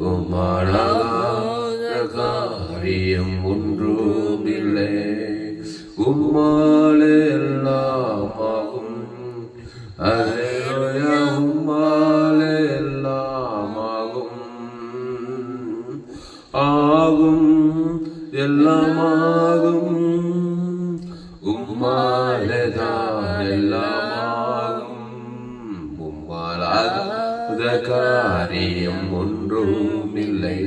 உம்மாலாகாத காரியம் ஒன்றுமில்லை. உம்மாலே எல்லாமாகும். அல்லேலூயா. உம்மாலே எல்லாமாகும். ஆகும் எல்லாமாகும். உம்மாலேதான் எல்லாமாகும். உம்மாலாகாத காரியம் ஒன்றுமில்லை.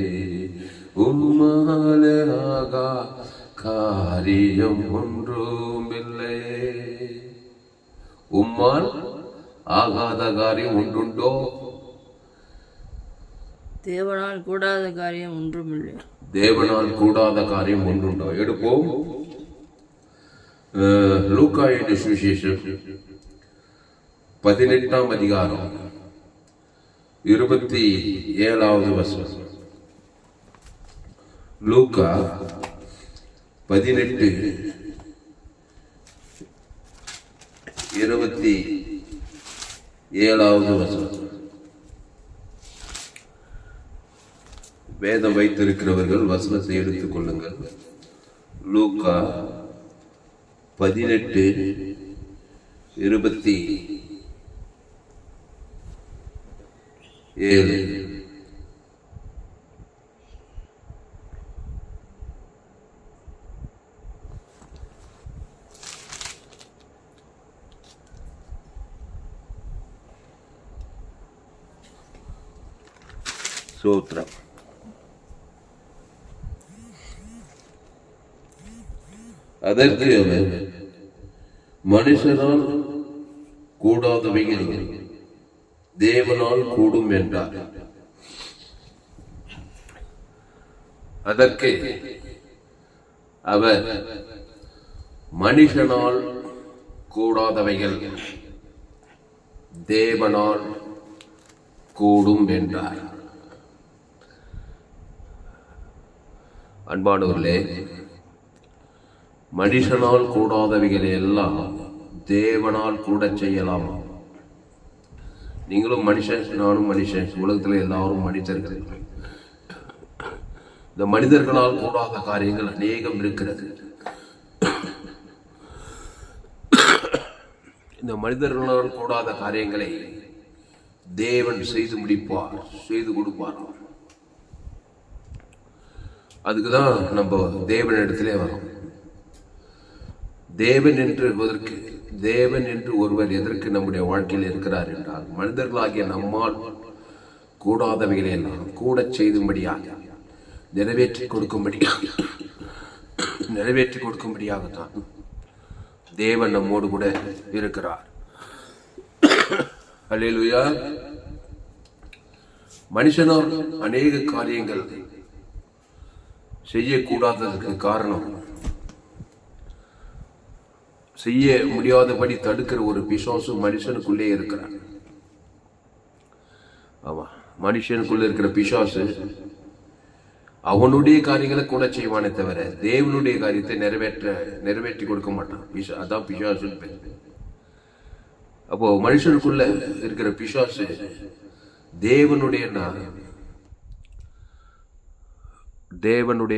உம்மாலே ஆகா காரியம் ஒன்றுமில்லை. உம்மால் ஆகாத காரியம் ஒன்றுண்டோ? தேவனால் கூடாத காரியம் ஒன்றுமில்லை. தேவனால் கூடாத காரியம் ஒன்றுண்டோ? எடுப்போம். லூக்கா எழுதிய சுவிசேஷம் 18ஆம் அதிகாரம் 27வது வசனம். லூக்கா 18:27வது வசனம். வேதம் வைத்திருக்கிறவர்கள் வசனத்தை எடுத்துக் கொள்ளுங்கள். லூக்கா 18:27. சோத்ரம். அதற்கு அவர், மனுஷனால் கூடாதவைகள் தேவனால் கூடும் என்றார். அதற்கு அவர், மனுஷனால் கூடாதவைகள் தேவனால் கூடும் என்றார். அன்பானவர்களே, மனுஷனால் கூடாதவைகளை எல்லாம் தேவனால் கூட செய்யலாம். நீங்களும் மனுஷன், நானும் மனுஷன். உலகத்தில் எல்லாரும் மனிதர்கள். இந்த மனிதர்களால் கூடாத காரியங்கள் அநேகம் இருக்கிறது. இந்த மனிதர்களால் கூடாத காரியங்களை தேவன் செய்து முடிப்பார், செய்து கொடுப்பார். அதுக்குதான் நம்ம தேவனிடத்திலே வரோம். தேவன் என்று ஒருவர் எதற்கு நம்முடைய வாழ்க்கையில் இருக்கிறார் என்றால், மனிதர்களாகிய நம்மால் கூடாதவைகளை எல்லாம் கூட செய்தும்படியாக நிறைவேற்றி கொடுக்கும்படியாகத்தான் தேவன் நம்மோடு கூட இருக்கிறார். அல்லேலூயா. மனுஷனால் அநேக காரியங்கள் செய்யக்கூடாததற்கு காரணம், செய்ய முடியாதபடி தடுக்கிற ஒரு பிசாசு மனுஷனுக்குள்ளே இருக்கிறார். ஆமா, மனுஷனுக்குள்ள இருக்கிற பிசாசு அவனுடைய காரியங்களை கூட செய்வானே தவிர தேவனுடைய காரியத்தை நிறைவேற்றி கொடுக்க மாட்டான். அதான் பிசாசுன்னு பேர். அப்போ மனுஷனுக்குள்ள இருக்கிற பிசாசு தேவனுடைய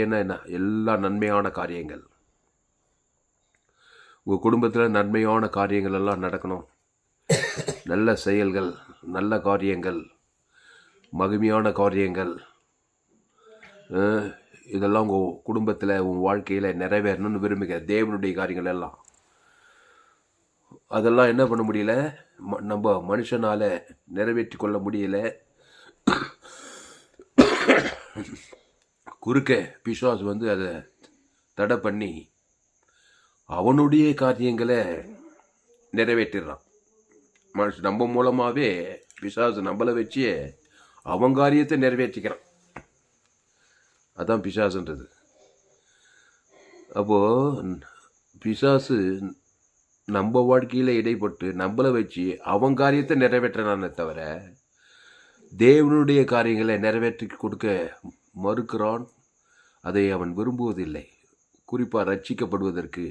என்ன, எல்லா நன்மையான காரியங்கள், உங்க குடும்பத்தில் நன்மையான காரியங்கள் எல்லாம் நடக்கணும். நல்ல செயல்கள், நல்ல காரியங்கள், மகிமையான காரியங்கள், இதெல்லாம் உங்க குடும்பத்தில், உங்க வாழ்க்கையில நிறைவேறணும்னு விரும்புகிற தேவனுடைய காரியங்கள் எல்லாம், அதெல்லாம் என்ன பண்ண முடியல, நம்ம மனுஷனால நிறைவேற்றி கொள்ள முடியல. குறுக்க பிசாசு வந்து அதை தடை பண்ணி அவனுடைய காரியங்களை நிறைவேற்றிடுறான். மனுஷன் நம்ம மூலமாகவே பிசாசு நம்மளை வச்சு அவன் காரியத்தை நிறைவேற்றிக்கிறான். அதான் பிசாசுன்றது. அப்போது பிசாசு நம்ம வாழ்க்கையில் இடைப்பட்டு நம்மளை வச்சு அவன் காரியத்தை நிறைவேற்றினானே தவிர தேவனுடைய காரியங்களை நிறைவேற்றி கொடுக்க மறுக்கிறான். அதை அவன் விரும்புவதில்லை. குறிப்பாக ரட்சிக்கப்படுவதற்கு,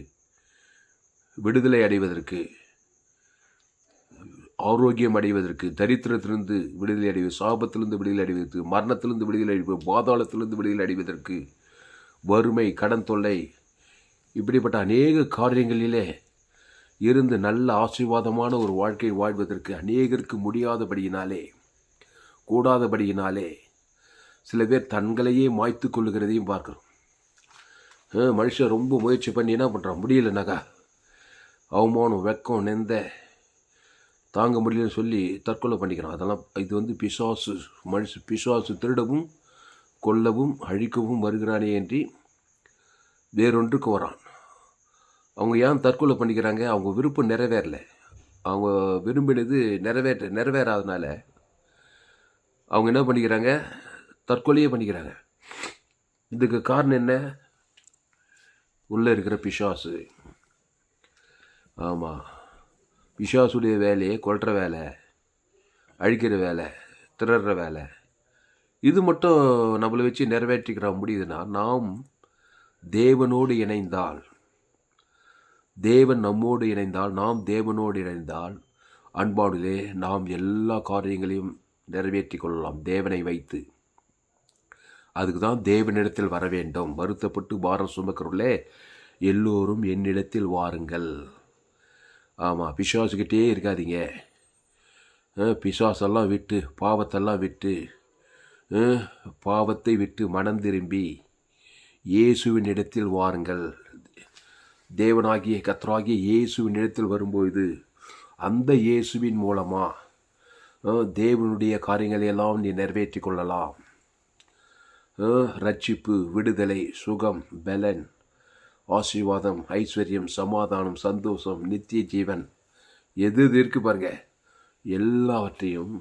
விடுதலை அடைவதற்கு, ஆரோக்கியம் அடைவதற்கு, தரித்திரத்திலிருந்து விடுதலை அடைவது, சாபத்திலிருந்து விடுதலை அடைவதற்கு, மரணத்திலிருந்து விடுதலை அடைவது, பாதாளத்திலிருந்து விடுதலை அடைவதற்கு, வறுமை, கடன் தொல்லை, இப்படிப்பட்ட அநேக காரியங்களிலே இருந்து நல்ல ஆசீர்வாதமான ஒரு வாழ்க்கை வாழ்வதற்கு அநேகருக்கு முடியாதபடியினாலே, கூடாதபடியினாலே சில பேர் தங்களையே மாய்த்து கொள்ளுகிறதையும் பார்க்குறோம். மனுஷன் ரொம்ப முயற்சி பண்ணி என்ன பண்ணுறான், முடியலனாக்கா அவமானம், வெக்கம், நெந்த தாங்க முடியலன்னு சொல்லி தற்கொலை பண்ணிக்கிறான். அதெல்லாம் இது பிசாசு. பிசாசு திருடவும் கொல்லவும் அழிக்கவும் வருகிறானே என்று வேறொன்றுக்கு வரான். அவங்க ஏன் தற்கொலை பண்ணிக்கிறாங்க? அவங்க விருப்பம் நிறைவேறலை. அவங்க விரும்பினது நிறைவேறாதனால அவங்க என்ன பண்ணிக்கிறாங்க, தற்கொலையே பண்ணிக்கிறாங்க. இதுக்கு காரணம் என்ன? உள்ளே இருக்கிற பிசாசு. ஆமாம், பிசாசுடைய வேலையை கொல்ற வேலை, அழிக்கிற வேலை, திரற வேலை. இது மட்டும் நம்மளை வச்சு நிறைவேற்றிக்கிற முடியுதுன்னா, நாம் தேவனோடு இணைந்தால், தேவன் நம்மோடு இணைந்தால், நாம் தேவனோடு இணைந்தால், அன்பாடுலே நாம் எல்லா காரியங்களையும் நிறைவேற்றி கொள்ளலாம் தேவனை வைத்து. அதுக்கு தான் தேவனிடத்தில் வர வேண்டும். வருத்தப்பட்டு பாரம் சுமக்கிறவர்களே எல்லோரும் என்னிடத்தில் வாருங்கள். ஆமாம், பிசாசுக்கிட்டே இருக்காதீங்க. பிசாசெல்லாம் விட்டு, பாவத்தெல்லாம் விட்டு, பாவத்தை விட்டு மனம் திரும்பி இயேசுவின் இடத்தில் வாருங்கள். தேவனாகிய கர்த்தராகிய இயேசுவின் இடத்தில் வரும்போது அந்த இயேசுவின் மூலமாக தேவனுடைய காரியங்களை எல்லாம் நீ நிறைவேற்றி கொள்ளலாம். ரட்சிப்பு, விடுதலை, சுகம், பலன், ஆசீர்வாதம், ஐஸ்வர்யம், சமாதானம், சந்தோஷம், நித்திய ஜீவன், எது இருக்கு பாருங்க, எல்லாவற்றையும்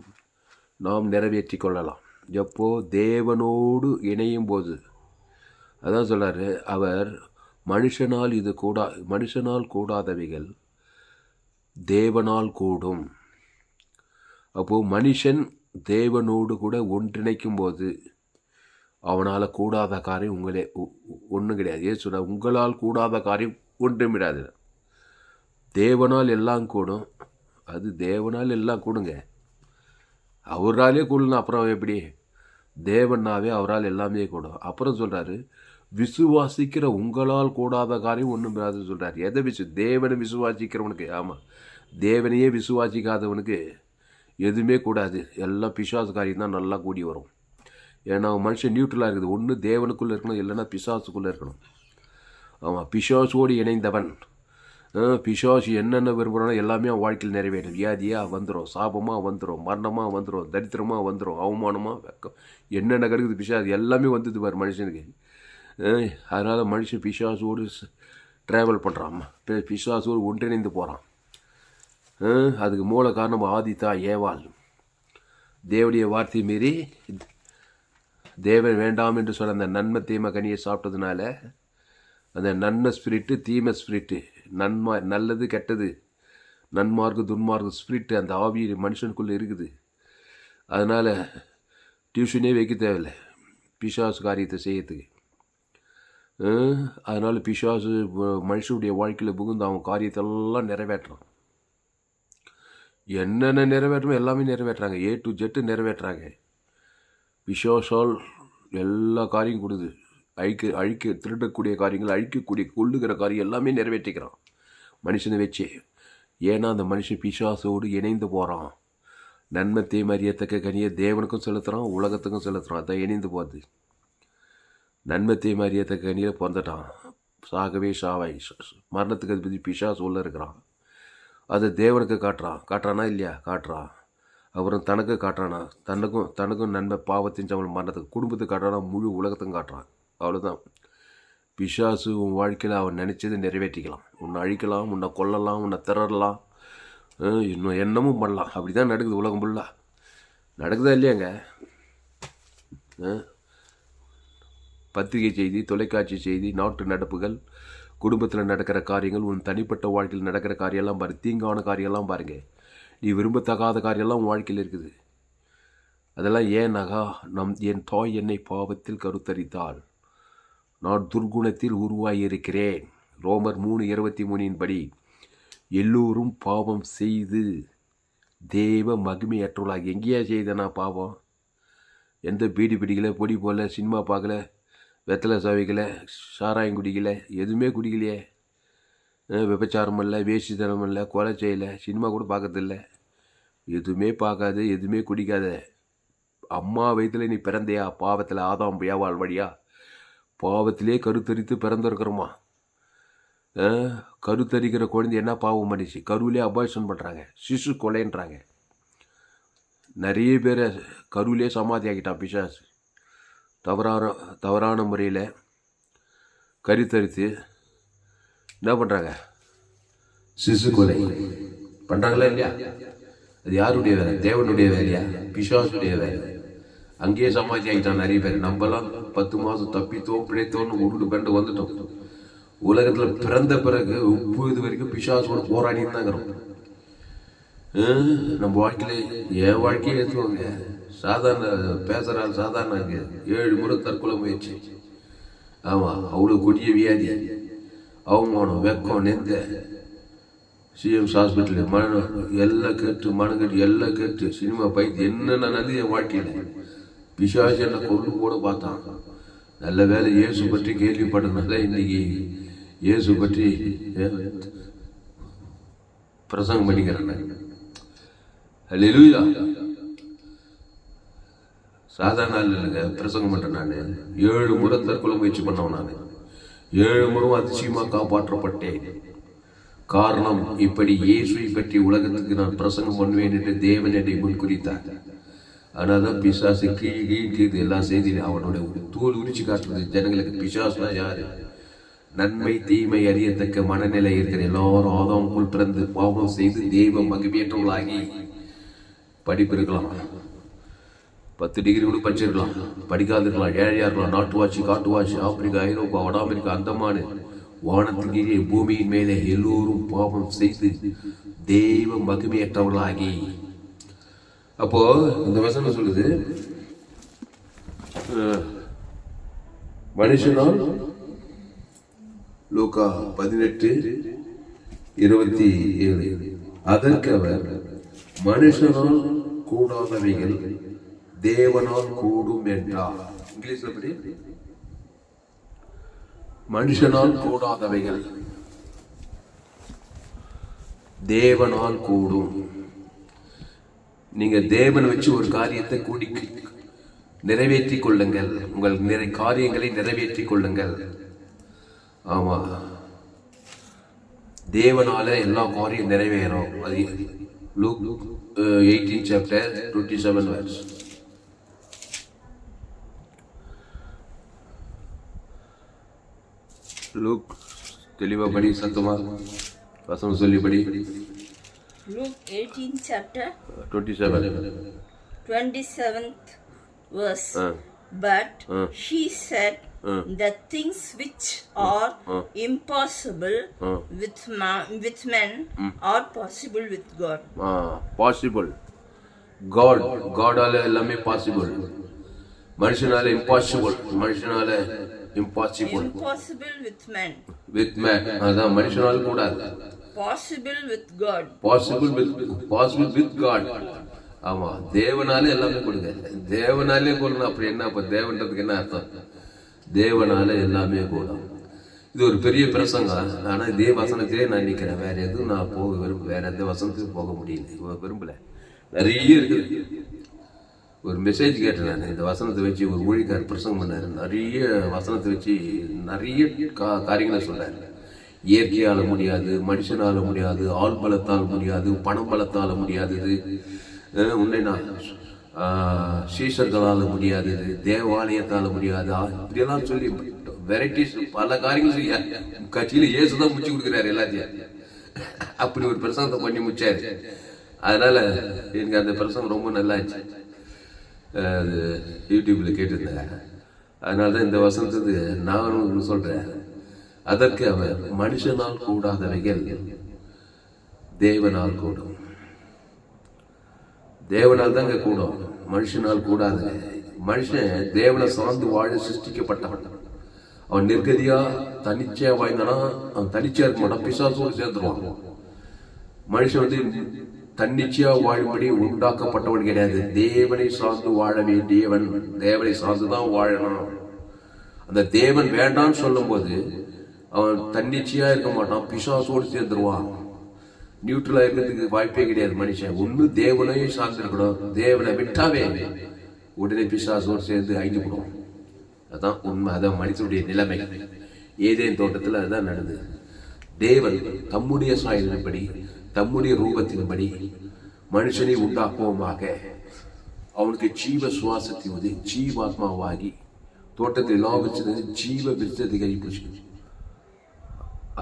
நாம் நிறைவேற்றி கொள்ளலாம். எப்போ? தேவனோடு இணையும் போது. அதான் சொல்கிறாரு அவர், மனுஷனால் கூடாதவைகள் தேவனால் கூடும். அப்போது மனுஷன் தேவனோடு கூட ஒன்றிணைக்கும் போது அவனால் கூடாத காரியம் ஒன்றும் கிடையாது. ஏன் சொல்ல, உங்களால் கூடாத காரியம் ஒன்றும் கிடையாது. தேவனால் எல்லாம் கூடும். அது தேவனால் எல்லாம் கூடுங்க. அவராலே கூடணும். அப்புறம் எப்படி? தேவனாவே அவரால் எல்லாமே கூடும். அப்புறம் சொல்கிறாரு, விசுவாசிக்கிற உங்களால் கூடாத காரியம் ஒன்றும் கிடையாதுன்னு சொல்கிறார். எதை தேவனை விசுவாசிக்கிறவனுக்கு, ஆமாம், தேவனையே விசுவாசிக்காதவனுக்கு எதுவுமே கூடாது. எல்லாம் பிசாசு காரியம் தான் நல்லா கூடி வரும். ஏன்னா மனுஷன் நியூட்ரலாக இருக்குது. ஒன்று தேவனுக்குள்ளே இருக்கணும், இல்லைன்னா பிசாசுக்குள்ளே இருக்கணும். ஆமாம், பிசாசோடு இணைந்தவன், பிசாசு என்னென்ன விரும்புகிறானோ எல்லாமே அவன் வாழ்க்கையில் நிறைவேறும். வியாதியாக வந்துடும், சாபமாக வந்துடும், மரணமாக வந்துடும், தரித்திரமாக வந்துடும், அவமானமாக, வெக்கம், என்னென்ன கிடக்குது பிசாசு எல்லாமே வந்தது பாரு மனுஷனுக்கு. அதனால் மனுஷன் பிசாசோடு ட்ராவல் பண்ணுறான், பிசாசோடு ஒன்றிணைந்து போகிறான். அதுக்கு மூல காரணம் ஆதித்தா ஏவாள். தேவனுடைய வார்த்தை மீறி தேவன் வேண்டாம் என்று சொல்ல அந்த நன்மை தீமை கனியை சாப்பிட்டதுனால அந்த நன்மை ஸ்பிரிட்டு, தீமை ஸ்பிரிட்டு, நல்லது கெட்டது, நன்மார்க்கு துன்மார்க்கு ஸ்பிரிட்டு அந்த ஆவி மனுஷனுக்குள்ளே இருக்குது. அதனால் டியூஷனே வைக்க தேவையில்லை பிசாசு காரியத்தை செய்யறதுக்கு. அதனால் பிசாசு மனுஷனுடைய வாழ்க்கையில் புகுந்து அவன் காரியத்தெல்லாம் நிறைவேற்றுறான். என்னென்ன நிறைவேற்றமோ எல்லாமே நிறைவேற்றுறாங்க. A to Z நிறைவேற்றுறாங்க. பிசாசால் எல்லா காரியம் கொடுது. அழிக்க திருடக்கூடிய காரியங்கள், அழிக்கக்கூடிய கொள்ளுகிற காரியம் எல்லாமே நிறைவேற்றிக்கிறான் மனுஷனை வச்சு. ஏன்னா அந்த மனுஷன் பிசாசோடு இணைந்து போகிறான். நன்மை தீமை அறியத்தக்க கனியை தேவனுக்கும் செலுத்துகிறான், உலகத்துக்கும் செலுத்துகிறான். அதான் இணைந்து போகுது. நன்மை தீமை அறியத்தக்க கனியில் பிறந்துட்டான், சாகவே சாவாய், மரணத்துக்கு அது பற்றி பிசாசு உள்ள இருக்கிறான். அதை தேவனுக்கு காட்டுறானா இல்லையா? காட்டுறான். அப்புறம் தனக்கு காட்டுறானா, தனக்கும் நன்மை, பாவத்தின் சம்பளம், மரணத்துக்கு, குடும்பத்துக்கு காட்டுறானா, முழு உலகத்துக்கும் காட்டுறான். அவ்வளோதான். பிசாசு உன் வாழ்க்கையில் அவன் நினச்சது நிறைவேற்றிக்கலாம். உன்னை அழிக்கலாம், உன்னை கொல்லலாம், உன்னை திரறலாம், இன்னும் என்னமும் பண்ணலாம். அப்படி தான் நடக்குது உலகம் ஃபுல்லாக. நடக்குதா இல்லையாங்க? பத்திரிகை செய்தி, தொலைக்காட்சி செய்தி, நாட்டு நடப்புகள், குடும்பத்தில் நடக்கிற காரியங்கள், உன் தனிப்பட்ட வாழ்க்கையில் நடக்கிற காரியெல்லாம் பாரு. தீங்கான காரியெல்லாம் பாருங்கள். நீ விரும்பத்தகாத காரியெல்லாம் உன் வாழ்க்கையில் இருக்குது. அதெல்லாம் ஏன்னாகா, என் தாய் என்னை பாவத்தில் கருத்தரித்தாள், நான் துர்குணத்தில் உருவாகியிருக்கிறேன். ரோமர் 3:23 படி எல்லோரும் பாவம் செய்து தெய்வ மகிமையற்றவளாகி. எங்கேயா செய்தனா பாவம்? எந்த பீடி பிடிக்கல, பொடி போடல, சினிமா பார்க்கல, வெத்தலை சவைக்கல, சாராயம் குடிக்கல, எதுவுமே குடிக்கலையே. விபச்சாரம் இல்லை, வேஷ்டித்தனம் இல்லை, கொலை செய்யலை, சினிமா கூட பார்க்கறதில்ல, எதுவுமே பார்க்காது, எதுவுமே குடிக்காத. அம்மா வயிற்றுல நீ பிறந்தையா? பாவத்தில் ஆதாம் ஏவாள் வழியா பாவத்திலே கருத்தரித்து பிறந்திருக்கிறோமா? கருத்தரிக்கிற குழந்தை என்ன பாவம் பண்ணிச்சு? கருவிலே அபார்ஷன் பண்ணுறாங்க, சிசு கொலைன்றாங்க. நிறைய பேரை கருவிலே சமாதி ஆக்கிட்டான் பிசாசு. தவறான முறையில் கருத்தரித்து என்ன பண்ணுறாங்க? சிசு கொலை பண்ணுறாங்களா இல்லையா? அது யாருடைய வேலை? தேவனுடைய வேலையா? பிசாசுடைய வேலை. அங்கேயே சமாதி ஆகிட்டான் நிறைய பேர். நம்மலாம் 10 மாதம் தப்பித்தோம் பிழைத்தோன்னு உருண்டு பேண்டு வந்துட்டோம். உலகத்தில் பிறந்த பிறகு இது வரைக்கும் பிசாசோட போராடின்னு தான் இருக்கிறோம். நம்ம வாழ்க்கையில என் வாழ்க்கையை எடுத்துவாங்க. சாதாரண பேசுறாள் சாதாரண 7 முறை தற்கொலை முயற்சி. ஆமாம், அவ்வளோ கொடிய வியாதி, அவமானம், வெக்கம், நெந்த, சிஎம்ஸ் ஹாஸ்பிட்டலு, மனம் எல்லாம் கேட்டு, மனம் கேட்டு எல்லாம் கேட்டு, சினிமா பைத்து என்னென்ன நல்லது என் வாழ்க்கையில். பிசாசு என்ன கொண்டு கூட பார்த்தான். நல்ல வேலை இயேசு பற்றி கேள்விப்பட்டதுனால இன்னைக்கு இயேசு பற்றி பிரசங்கம் பண்ணிக்கிறேன். அல்லேலூயா. சாதாரண இல்லைங்க பிரசங்கம் பண்ணுறேன். நான் 7 முறை தற்கொலை முயற்சி பண்ணவன். நான் 7 முறை அதிசயமாக காப்பாற்றப்பட்டேன். காரணம், இப்படி இயேசுவை பற்றி உலகத்துக்கு நான் பிரசங்கம் பண்ணுவேன் என்று தேவன் என்னை முன்குறித்தார். ஆனால் தான் பிசாசு கீழ் எல்லாம் செய்தி அவனோட தோல் உரிச்சு காட்டுறது ஜனங்களுக்கு. பிசாசுனா யாரு? நன்மை தீமை அறியத்தக்க மனநிலை இருக்கிற எல்லாரும் ஆதாமுக்குள் பிறந்து பாவம் செய்து தெய்வ மகிமையற்றவர்களாகி. படிப்பு இருக்கலாம், 10 டிகிரி கூட படிச்சிருக்கலாம், படிக்காதிருக்கலாம், ஏழையா இருக்கலாம், நாட்டுவாட்சி காட்டுவாட்சி, ஆப்பிரிக்கா, ஐரோப்பா, வட அமெரிக்கா, அந்தமானு, வானத்திலேயே பூமியின் மேலே எல்லோரும் பாவம் செய்து தெய்வ மகிமையற்றவர்களாகி. அப்போ இந்த வசனம் சொல்லுது, மனுஷனால் லூக்கா 18:27 அதற்கு அவர், மனுஷனால் கூடாதவைகள் தேவனால் கூடும் என்றார். இங்கிலீஷ்ல படி, மனுஷனால் கூடாதவைகள் தேவனால் கூடும். நீங்க தேவன் வச்சு ஒரு காரியத்தை கூடி நிறைவேற்றிக் கொள்ளுங்கள். உங்கள் காரியங்களை நிறைவேற்றிக் கொள்ளுங்கள். ஆமா, தேவனால எல்லா காரியம் நிறைவேறும். அது லூக் 18:27 லூக் தெளிவா படி, சத்தமா வசனம் சொல்லி படி. Luke 18 chapter 27th verse. But she said, the things which are impossible with men are possible with God. Possible. God எல்லாமே possible. மனுஷனால impossible. மனுஷனால impossible. Impossible with men. With man. அதான் மனுஷனால கூடாது. Possible with God. Possible with God. ஆமா, தேவனாலே எல்லாமே கொடுங்க. தேவனாலே கொடுங்க. அப்படி என்ன? அப்ப தேவன்றதுக்கு என்ன அர்த்தம்? தேவனால எல்லாமே கூடும். இது ஒரு பெரிய பிரசங்கம். ஆனா இதே வசனத்திலே நான் நிக்கிறேன். வேற எதுவும் நான் வேற எந்த வசனத்துக்கு போக முடியல, விரும்பல. நிறைய இருக்குது. ஒரு மெசேஜ் கேட்டேன் நான். இந்த வசனத்தை வச்சு ஒரு ஊழியக்காரர் பிரசங்கம் பண்ணாரு. நிறைய வசனத்தை வச்சு நிறைய காரியங்களை சொல்றாரு. இயற்கையால முடியாது, மனுஷனால முடியாது, ஆள் பலத்தால் முடியாது, பணம் பலத்தால முடியாதது, உண்மைனா சீசர்களால முடியாதது, தேவாலயத்தால முடியாது, இப்படியெல்லாம் சொல்லி வெரைட்டிஸ் பல காரியங்கள் செய்ய கட்சியில இயேசுதான் முடிச்சு கொடுக்குறாரு எல்லாத்தையும். அப்படி ஒரு பிரசங்கத்தை பண்ணி முடிச்சாரு. அதனால எனக்கு அந்த பிரசங்கம் ரொம்ப நல்லா இருந்துச்சு. அது யூடியூப்ல கேட்டிருந்தேன். அதனாலதான் இந்த வசனத்துக்கு நான் சொல்றேன். அதற்கு அவர், மனுஷனால் கூடாதவைகள் தேவனால் கூடும். தேவனால் தாங்க கூடும், மனுஷனால் கூடாது. மனுஷன் தேவனை சார்ந்து வாழ சிருஷ்டிக்கப்பட்டவன். அவன் நிர்கதியா தனிச்சையா வாழ்ந்தானா அவன் தனிச்சா இருக்க மாட்டான், பிசாசோடு சேர்ந்துருவான். மனுஷன் தன்னிச்சையா வாழும்படி உண்டாக்கப்பட்டவன் கிடையாது. தேவனை சார்ந்து வாழ வேண்டியவன். தேவனை சார்ந்துதான் வாழணும். அந்த தேவன் வேண்டான்னு சொல்லும் போது அவன் தன்னிச்சையா இருக்க மாட்டான், பிசாசோடு சேர்ந்துருவான். நியூட்ரலா இருக்கிறதுக்கு வாய்ப்பே கிடையாது மனுஷன். ஒண்ணு தேவனையும் சார்ந்திருக்கணும். தேவனை விட்டாவே உடனே பிசாசோடு சேர்ந்து அழிஞ்சு போடும். அதான் உண்மை. அதான் மனிதனுடைய நிலைமை. ஏதேன் தோட்டத்தில் அதுதான் நடந்தது. தேவன் தம்முடைய சாயலின்படி தம்முடைய ரூபத்தின்படி மனுஷனை உண்டாக்குவோமாக அவனுக்கு ஜீவ சுவாசத்தை வந்து ஜீவாத்மாவாகி தோட்டத்தில் எல்லாம் வச்சது ஜீவ விருத்தத்தை கைப்பிடிச்சு.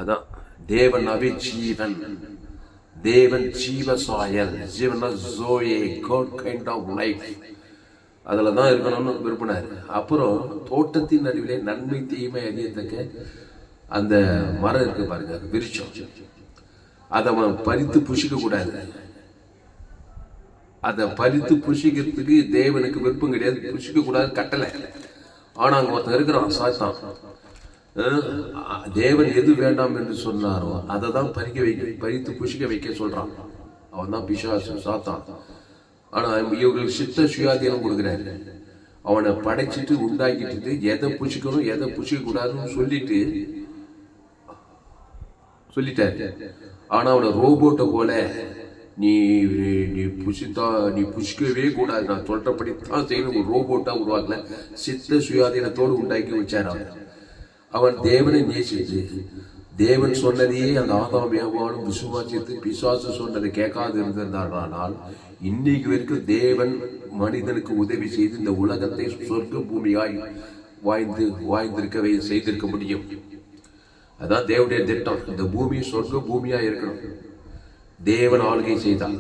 அதான் தேவனாவே ஜீவன். தேவன் ஜீவ சாயல். ஜீவனா zoe, God kind of life. அதில் தான் இருக்கணும்னு விரும்பினார். அப்புறம் தோட்டத்தின் நடுவிலே நன்மை தீமை அறியத்தக்க அந்த மரம் இருக்கு பாருங்க, விருட்சம். அதை அவன் பறித்து புஷிக்க கூடாது. அதை பறித்து புஷிக்கிறதுக்கு தேவனுக்கு விருப்பம் கிடையாது. புஷிக்க கூடாது கட்டளை. ஆனா அங்க ஒருத்தன் இருக்கிறான், சாத்தான். தேவன் எது வேண்டாம் என்று சொன்னாரோ அதை தான் பறித்து புஷிக்க வைக்க சொல்றான். அவன் தான் பிசாசு, சாத்தான். ஆனா இவங்களுக்கு சித்த சுயாதீனம் கொடுக்குறாரு. அவனை படைச்சிட்டு உண்டாக்கிட்டு எதை புஷிக்கணும் எதை புஷிக்க கூடாதுன்னு சொல்லிட்டாரு. ஆனா அவனை ரோபோட்டை போல நீ புஷிக்கவே கூடாது, நான் சொல்றபடி தான் செய்யணும். ஒரு ரோபோட்டா உருவாக்கல, சித்த சுயாதீனத்தோடு உண்டாக்கி வச்சார். அவன் தேவனை நேசித்து தேவன் சொன்னதையே அந்த ஆதாம் ஏவாளும் விசுவாசித்து பிசாசு சொன்னதை கேட்காது இருந்திருந்தார்கள். இன்னைக்கு வரைக்கும் தேவன் மனிதனுக்கு உதவி செய்து இந்த உலகத்தை சொர்க்க பூமியாய் வாழ்ந்திருக்கவே செய்திருக்க முடியும். அதான் தேவனுடைய திட்டம். இந்த பூமி சொர்க்க பூமியா இருக்கணும். தேவன் ஆளுகை செய்தான்.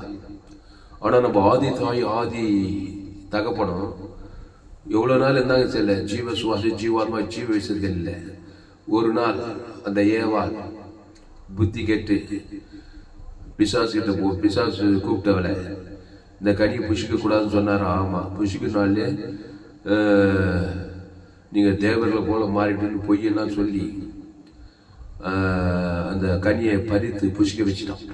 ஆனா நம்ம ஆதி தாய் ஆதி தகப்பனும் எவ்வளவு நாள் இருந்தாங்க செல்ல ஜீவ சுவாசி ஜீவாத்மா ஜீவ வச்சிருக்க இல்லை. ஒரு நாள் அந்த ஏவாள் புத்தி கேட்டு பிசாசு கிட்ட பிசாசு கூப்பிட்டவளை இந்த கனியை புஷிக்க கூடாதுன்னு சொன்னாரா? ஆமா, புஷிக்கனாலே நீங்க தேவர்களை போல மாறிட்டு பொய்யெல்லாம் சொல்லி அந்த கனியை பறித்து புஷிக்க வச்சுட்டான்.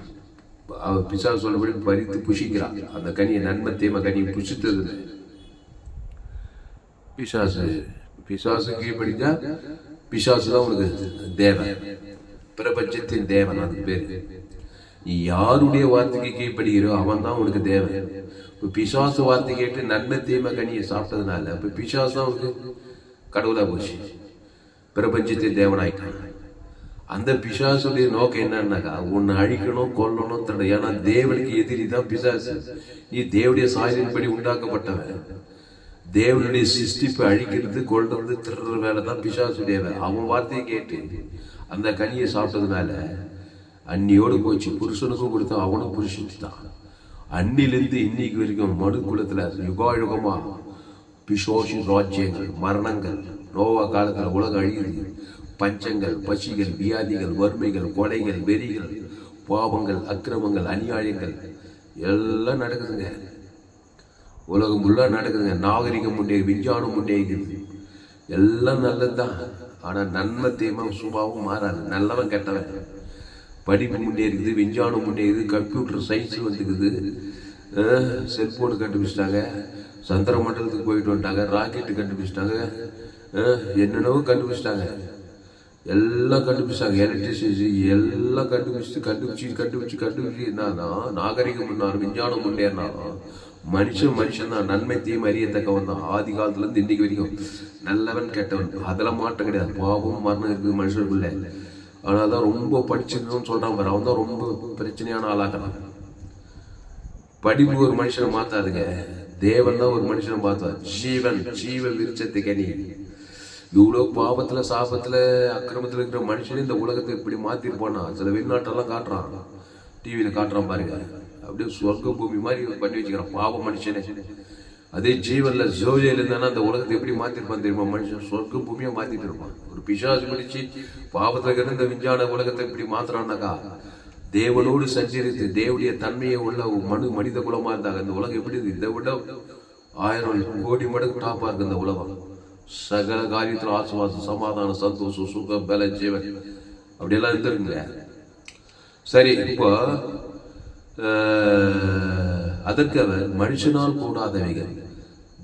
அவன் பிசாசு சொன்னபடி பறித்து புஷிக்கிறான். அந்த கனியை நன்மை தீமை கனியை புஷித்தது பிசாசு கீழ்படிஞ்சா பிசாசு தான் உனக்கு தேவன், பிரபஞ்சத்தின் தேவன். அதுக்கு பேரு நீ யாருடைய வார்த்தைக்கு கீழ்படுகிறோ அவன் தான் உனக்கு தேவன். இப்ப பிசாசு வார்த்தை கேட்டு நன்மை தீமை கனியை சாப்பிட்டதுனால இப்ப பிசாசு தான் உனக்கு கடவுளா போச்சு, பிரபஞ்சத்தின் தேவனாயிட்டான். அந்த பிசாசுடைய நோக்கம் என்னன்னாக்கா உன்னை அழிக்கணும், கொல்லணும், தடை. ஏன்னா தேவனுக்கு எதிரி தான் பிசாசு. நீ தேவனுடைய சாயலின்படி உண்டாக்கப்பட்டவன். தேவனுடைய சிருஷ்டிப்பை அழிக்கிறது, கொல்றது, திருடுற வேலை தான் பிசாசுடைய வேலை. அவன் வார்த்தையை கேட்டு அந்த கனியை சாப்பிட்டதுனால அன்னியோடு போச்சு. புருஷனுக்கும் கொடுத்தா அவனும் புருஷன் தான். அன்னிலிருந்து இன்னைக்கு வரைக்கும் மடு குலத்துல யுகாயுகமா பிசாசு ராஜ்யங்கள், மரணங்கள், நோவா காலத்துல உலகம் அழியுது. பஞ்சங்கள், பசிகள், வியாதிகள், வறுமைகள், கொலைகள், வெறிகள், பாவங்கள், அக்கிரமங்கள், அநியாயங்கள் எல்லாம் நடக்குதுங்க. உலகம் ஃபுல்லாக நடக்குதுங்க. நாகரிகம் முன்னேறி, விஞ்ஞானம் முன்னேறிக்குது. எல்லாம் நல்லதுதான். ஆனால் நன்மை தீமை சுபாவம் மாறாது. நல்லவன் கெட்டவன். படிப்பு முன்னேறிக்குது, விஞ்ஞானம் முன்னேறுது, கம்ப்யூட்டர் சயின்ஸ் வந்துக்குது, செல்போனு கண்டுபிடிச்சிட்டாங்க, சந்திர மண்டலத்துக்கு போயிட்டு வந்துட்டாங்க, ராக்கெட்டு கண்டுபிடிச்சிட்டாங்க, என்னென்னவோ கண்டுபிடிச்சிட்டாங்க. எல்லாம் கண்டுபிடிச்சாங்க. எலக்ட்ரிசிட்டி எல்லாம் கண்டுபிடிச்சு என்னன்னா நாகரிகம் முன்னாலும் விஞ்ஞானம் முன்னேறினாலும் மனுஷன் தான். நன்மை தீமை அறியத்தக்கவன் தான். ஆதி காலத்துல இருந்து இன்னைக்கு வரைக்கும் நல்லவன் கெட்டவன் அதெல்லாம் மாற்றம் கிடையாது. பாவம் மரணம் இருக்குது மனுஷனுக்குள்ள. ஆனால்தான் ரொம்ப படிச்சிருக்கணும்னு சொல்றான் பாரு, அவன் தான் ரொம்ப பிரச்சனையான ஆளாகிறான். படிப்பு ஒரு மனுஷனை மாத்தாதுங்க, தேவன் தான் ஒரு மனுஷனை மாத்தார். ஜீவ விருட்சத்தை கனி. இவ்வளவு பாவத்துல சாபத்துல அக்கிரமத்துல இருக்கிற மனுஷனே இந்த உலகத்தை இப்படி மாத்திருப்பானா? சில வெளிநாட்டெல்லாம் காட்டுறான், டிவியில காட்டுறான் பாருங்க. அப்படியே சொர்க்க பூமி மாதிரி பண்ணி வச்சுக்கிறான் பாவ மனுஷனே. அதே ஜீவன்ல ஜோதியில இருந்தானா அந்த உலகத்தை எப்படி மாத்திருப்பான் தெரியுமா? மனுஷன் சொர்க்க பூமியா மாத்திட்டு இருப்பான். ஒரு பிசாசு பிடிச்சு பாவத்துல இருக்கிற இந்த விஞ்ஞான உலகத்தை இப்படி மாத்துறான்னாக்கா தேவனோடு சஞ்சரித்து தேவனுடைய தன்மையை உள்ள மனித குலமா இருந்தாங்க. இந்த உலகம் எப்படி இருக்கு? இதை விட 1000 கோடி மடங்கு டாப்பா இருக்கு இந்த உலகம். சகல காரியத்துல ஆசுவாசம், சமாதானம், சந்தோஷம், சுகம், பல, ஜீவன் அப்படியெல்லாம் இருந்திருக்குங்க. சரி, இப்போ அதற்கு அவர், மனுஷனால் கூடாதவைகள்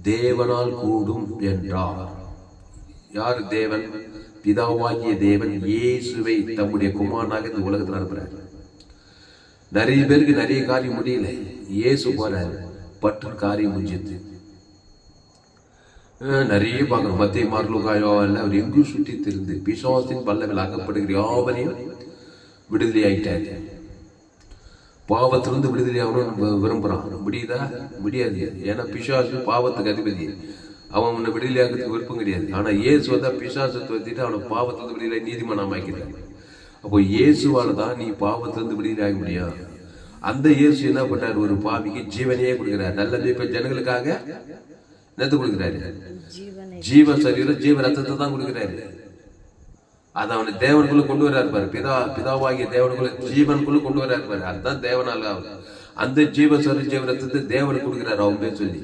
தேவனால் கூடும் என்றார். யார் தேவன்? பிதாவாகிய தேவன் இயேசுவை தம்முடைய குமாரனாக இந்த உலகத்தில் அனுப்புறார். நிறைய பேருக்கு நிறைய காரியம் முடியல, இயேசு போறாரு, பற்று காரியம் முடிஞ்சது. நிறைய பார்க்கணும். மத்திய மார்லுகாயோ அல்ல, அவர் எங்கும் சுற்றி திருந்து பிசாசின் பல்லவில் அகப்படுகிற யாவரையும் விடுதலை ஆயிட்டாரு. பாவத்திலிருந்து விடுதலை ஆகணும்னு விரும்புறான். முடியுதா? முடியாது. ஏன்னா பிசாசு பாவத்துக்கு அதிபதி, அவன் உன்னை விடுதலையாகிறதுக்கு விருப்பம் கிடையாது. ஆனா இயேசு வந்தா பிசாசத்தை வச்சுட்டு அவனை பாவத்திலிருந்து விடுதலை நீதிமானம் ஆக்கிறான். அப்போ இயேசுவால தான் நீ பாவத்திலிருந்து விடுதலை ஆக முடியும். அந்த இயேசு என்ன பண்றாரு? ஒரு பாவிக்கு ஜீவனையே கொடுக்கிறார். நல்லது. இப்ப ஜனங்களுக்காக என்னத்தை கொடுக்கிறாரு? ஜீவ சரீரம், ஜீவ ரத்தத்தை தான் கொடுக்கிறாரு. அதை அவனை தேவனுக்குள்ள கொண்டு வர இருப்பாரு. பிதாவாகிய தேவனுக்குள்ள ஜீவனுக்குள்ள கொண்டு வர இருப்பாரு. அதுதான் தேவனால ஆகும். அந்த ஜீவ சரீர ஜீவ ரத்தத்தை தேவனுக்கு கொடுக்கிறாரு அவங்க சொல்லி.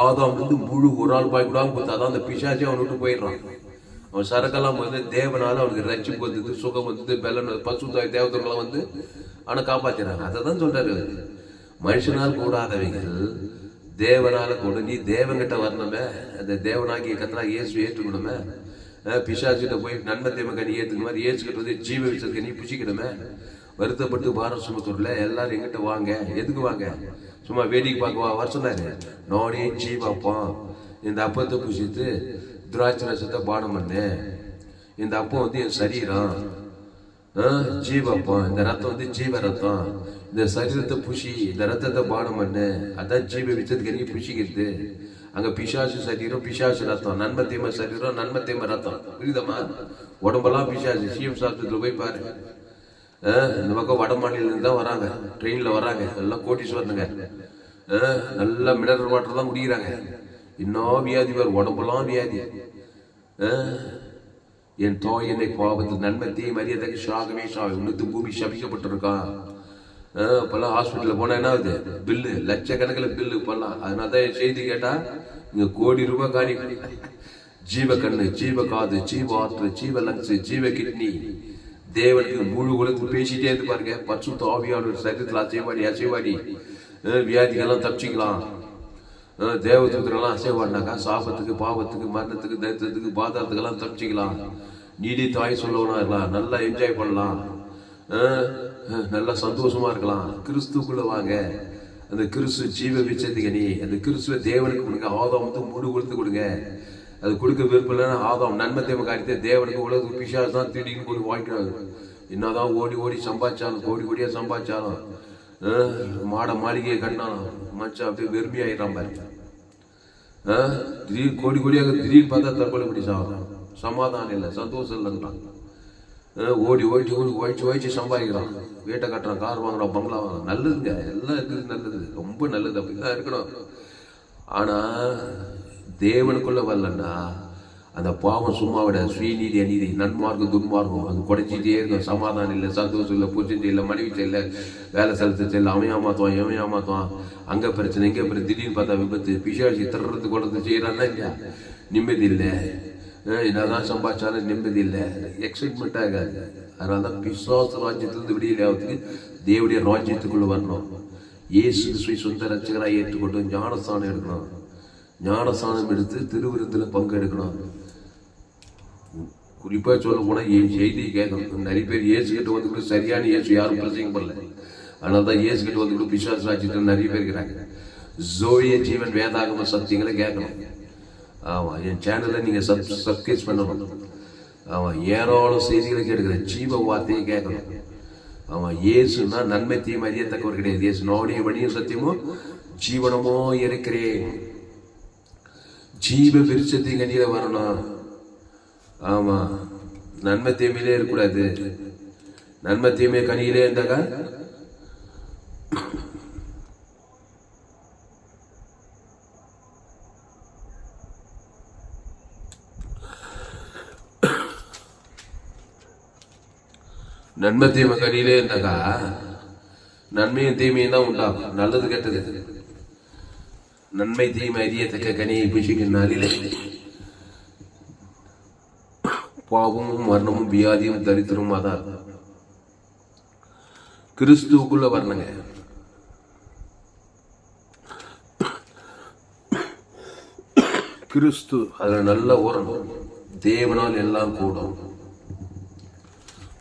ஆதாம் வந்து முழு ஒரு ஆள் பாய் கூட கொடுத்தாதான் அந்த பிசாச்சி அவன் விட்டு போயிடுறான். அவன் சரக்கெல்லாம் வந்து தேவனால அவனுக்கு ரட்சிப்பு வந்தது, சுகம் வந்தது, பெலன் பசுத்தாய் தேவதெல்லாம் வந்து அவனை காப்பாத்தினாங்க. அதை தான் சொல்றாரு, மனுஷனால் கூடாதவைகள் தேவனால கூட. நீ தேவன்கிட்ட வரணுமே, அந்த தேவனாகிய கத்தராக இயேசு ஏற்றுக்கணுமே. பிசாச்சிட்ட போய் நன்மை தேவை கனி ஏற்றுக்க மாதிரி இயேசுகிட்ட வந்து ஜீவ விஷயத்துக்கு நீ புசிக்கணுமே. வருத்தப்பட்டு பாரம் சுமத்தூர்ல எல்லாரும் எங்கிட்ட வாங்க. எதுக்கு வாங்க? சும்மா வேடிக்கை பார்க்க வர சொன்னாரு. நானே ஜீவாப்பான், இந்த அப்பத்தை புசித்து திராட்சை ரசத்தை பானம் பண்ணு. இந்த அப்பம் வந்து என் சரீரம், ஜீவப்பம். இந்த ரத்தம் வந்து ஜீவ ரத்தம். இந்த சரீரத்தை புஷி, இந்த ரத்தத்தை பானம் பண்ணு. அதான் ஜீவ விஷயத்துக்கு நீ புஷிக்கிறது. அங்க பிசாசு சரீரம், பிசாசு ரத்தம், நன்மை தீமை சரீரம், நன்மை தீமை ரத்தம். புரியுதம்மா? உடம்பெல்லாம் பிசாசு. சிஎம் சாஸ்திரத்துல போய் பாரு. இந்த பக்கம் வட மாநிலம் தான் வராங்க, ட்ரெயின்ல வராங்க, எல்லாம் கோட்டீஸ்வரனுங்க. நல்லா மினரல் வாட்டர் தான் குடிக்கிறாங்க. இன்னும் வியாதி வரும், உடம்பெல்லாம் வியாதி. என் தாய் என்னை பாவத்தில் நன்மை தீ மரியாதைக்கு சாகவே சாகும். இன்னும் பூமி சபிக்கப்பட்டிருக்கான். இப்பெல்லாம் ஹாஸ்பிட்டலில் போனா என்ன ஆகுது? பில்லு லட்சக்கணக்கில் பில்லு இப்பெல்லாம். அதனால தான் செய்தி கேட்டா இங்க கோடி ரூபாய் காணி. ஜீவ கண்ணு, ஜீவ காது, ஜீவ ஆற்று, ஜீவ லங்ஸ், ஜீவ கிட்னி. தேவனுக்கு முழு உலகத்துக்கு பேசிட்டே இருந்து பாருங்க. பரிசுத்த ஆவியானவர் சரீரத்தில் அசைவாடி வியாதிகள்லாம் தப்பிச்சிக்கலாம். தேவதூதரெல்லாம் அசைவாடினாக்கா சாபத்துக்கு, பாவத்துக்கு, மரணத்துக்கு, தரித்திரத்துக்கு, பாதாளத்துக்கெல்லாம் தப்பிச்சிக்கலாம். நீடி தாய் சொல்லவனா இருக்கலாம், நல்லா என்ஜாய் பண்ணலாம், நல்லா சந்தோஷமா இருக்கலாம். கிறிஸ்துக்குள்ள வாங்க. அந்த கிறிஸ்து ஜீவ விச்சத்துக்கு நீ அந்த கிறிஸ்துவ தேவனுக்கு கொடுங்க. ஆதாம் வந்து முழு கொடுத்து கொடுங்க. அது கொடுக்க விருப்பம் இல்லைன்னா ஆதாம் நன்மை தேவை காரியத்தை தேவனுக்கு உலகத்துக்கு பிசாசு தான் திடீர்னு கொண்டு வாழ்க்கிறாரு. என்னதான் ஓடி ஓடி சம்பாதிச்சாலும், கோடி கோடியா சம்பாதிச்சாலும், மாட மாளிகையை கட்டினாலும் மச்சா அப்படியே வெறுமையாயிடறான் பாரு. திடீர் கோடி கோடியாக திடீர்னு பார்த்தா தற்கொலை படி சாகிறான். சமாதானம் இல்லை, சந்தோஷம் இல்லைன்றான். ஓடி ஓடிச்சு சம்பாதிக்கிறான், வீட்டை கட்டுறான், கார் வாங்குறான், பங்களா வாங்குறான். நல்லதுங்க, எல்லாம் இருக்குது, நல்லது, ரொம்ப நல்லது, அப்படிதான் இருக்கணும். ஆனா தேவனுக்குள்ள வரலன்னா அந்த பாவம் சும்மா விட ஸ்ரீநீதி அநீதி நன்மார்க்கம் துன்மார்க்கம் அது குறைச்சிட்டே இருக்கும். சமாதானம் இல்லை, சந்தோஷம் இல்லை, புரிஞ்சு இல்லை, மனைவி இல்லை, வேலை செலுத்த இல்லை, அவன் ஏமாத்துவான், அங்க பிரச்சனை இங்கே பிரச்சனை. திடீர்னு பார்த்தா விபத்து, பிசாசி திறறது கொண்டு செய்யறான்னா இல்லையா, நிம்மதி இல்லை. என்னதான் சம்பாதிச்சாலும் நிம்மதி இல்லை, எக்ஸைட்மெண்ட் ஆகாது. அதனாலதான் பிசாசு ராஜ்யத்திலிருந்து விடியலாவதுக்கு தேவடைய ராஜ்யத்துக்குள்ள வரணும். இயேசு கிறிஸ்துவை சொந்த ரட்சகராக ஏற்றுக்கொண்டு ஞானஸ்தானம் எடுக்கணும். ஞானஸ்தானம் எடுத்து திருவிருந்தில் பங்கெடுக்கணும். குறிப்பா சொல்ல போனா செய்தி கேட்கணும். நிறைய பேர் இயேசு கிட்ட வந்து கூட சரியான இயேசு யாரும் பிரசங்கம் பண்ணல. அதனாலதான் இயேசு கிட்ட வந்து கூட பிசாசு ராஜ்யத்தில் நிறைய பேர் இருக்கிறாங்க. ஜோய ஜீவன் வேதாகம சத்தியங்களை கேட்கணும். ஆமா, என் சேனல்ல நீங்க சப்ஸ்கிரைப் பண்ணணும். ஆமா, ஏராளம் செய்திகளை கேட்கிறேன். ஜீவ வார்த்தையை கேட்கணும். ஆமா, இயேசுனா நன்மை தீமை அறியத்தக்கவர் கிடையாது. இயேசு நாடைய வழியும் சத்தியமும் ஜீவனமோ இருக்கிறேன். ஜீவ விருட்சத்தின் கனியில வரணும். ஆமா, நன்மை தீமையிலே இருக்கக்கூடாது. நன்மை தீமை கனியிலே இருந்தாக்கா நன்மை தீமை கனியிலே இருந்தாக்கா நன்மையும் தீமையும் தான் உண்டாகும். நல்லது கெட்டது. நன்மை தீமை அறியத்தக்க கனியை புசிக்கும் நாளிலே பாவமும் மரணமும் வியாதியும் தரித்திரமும் அதான். கிறிஸ்துவுக்குள்ள வரணுங்க. கிறிஸ்து அதுல நல்ல ஓரணும். தேவனால் எல்லாம் கூடும்,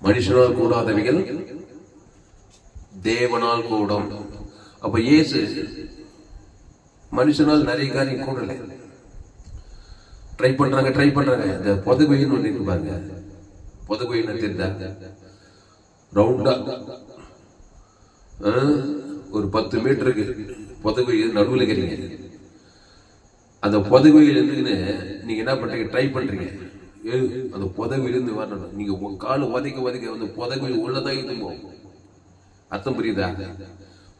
மனுஷனால் கூடாதவைகள் தேவனால் கூடும். அப்ப இயேசு மனுஷனால் நிறைய காரியம் கூடல. ட்ரை பண்றாங்க. இந்த புதகுயின்னு ஒண்ணு இருக்கு பாருங்க. புதகுயின்னு தெரிந்தாங்க ரவுண்டா ஒரு 10 மீட்டருக்கு புதகுயில் நடுவில் இருக்கிறீங்க. அந்த புதகுயில் இருந்துன்னு நீங்க என்ன பண்றீங்க? ட்ரை பண்றீங்க. அந்த புதகுயில் இருந்து வரணும். நீங்க காலு உதைக்க அந்த புதகுயில் உள்ளதான் இது போகும். அர்த்தம் புரியுதா?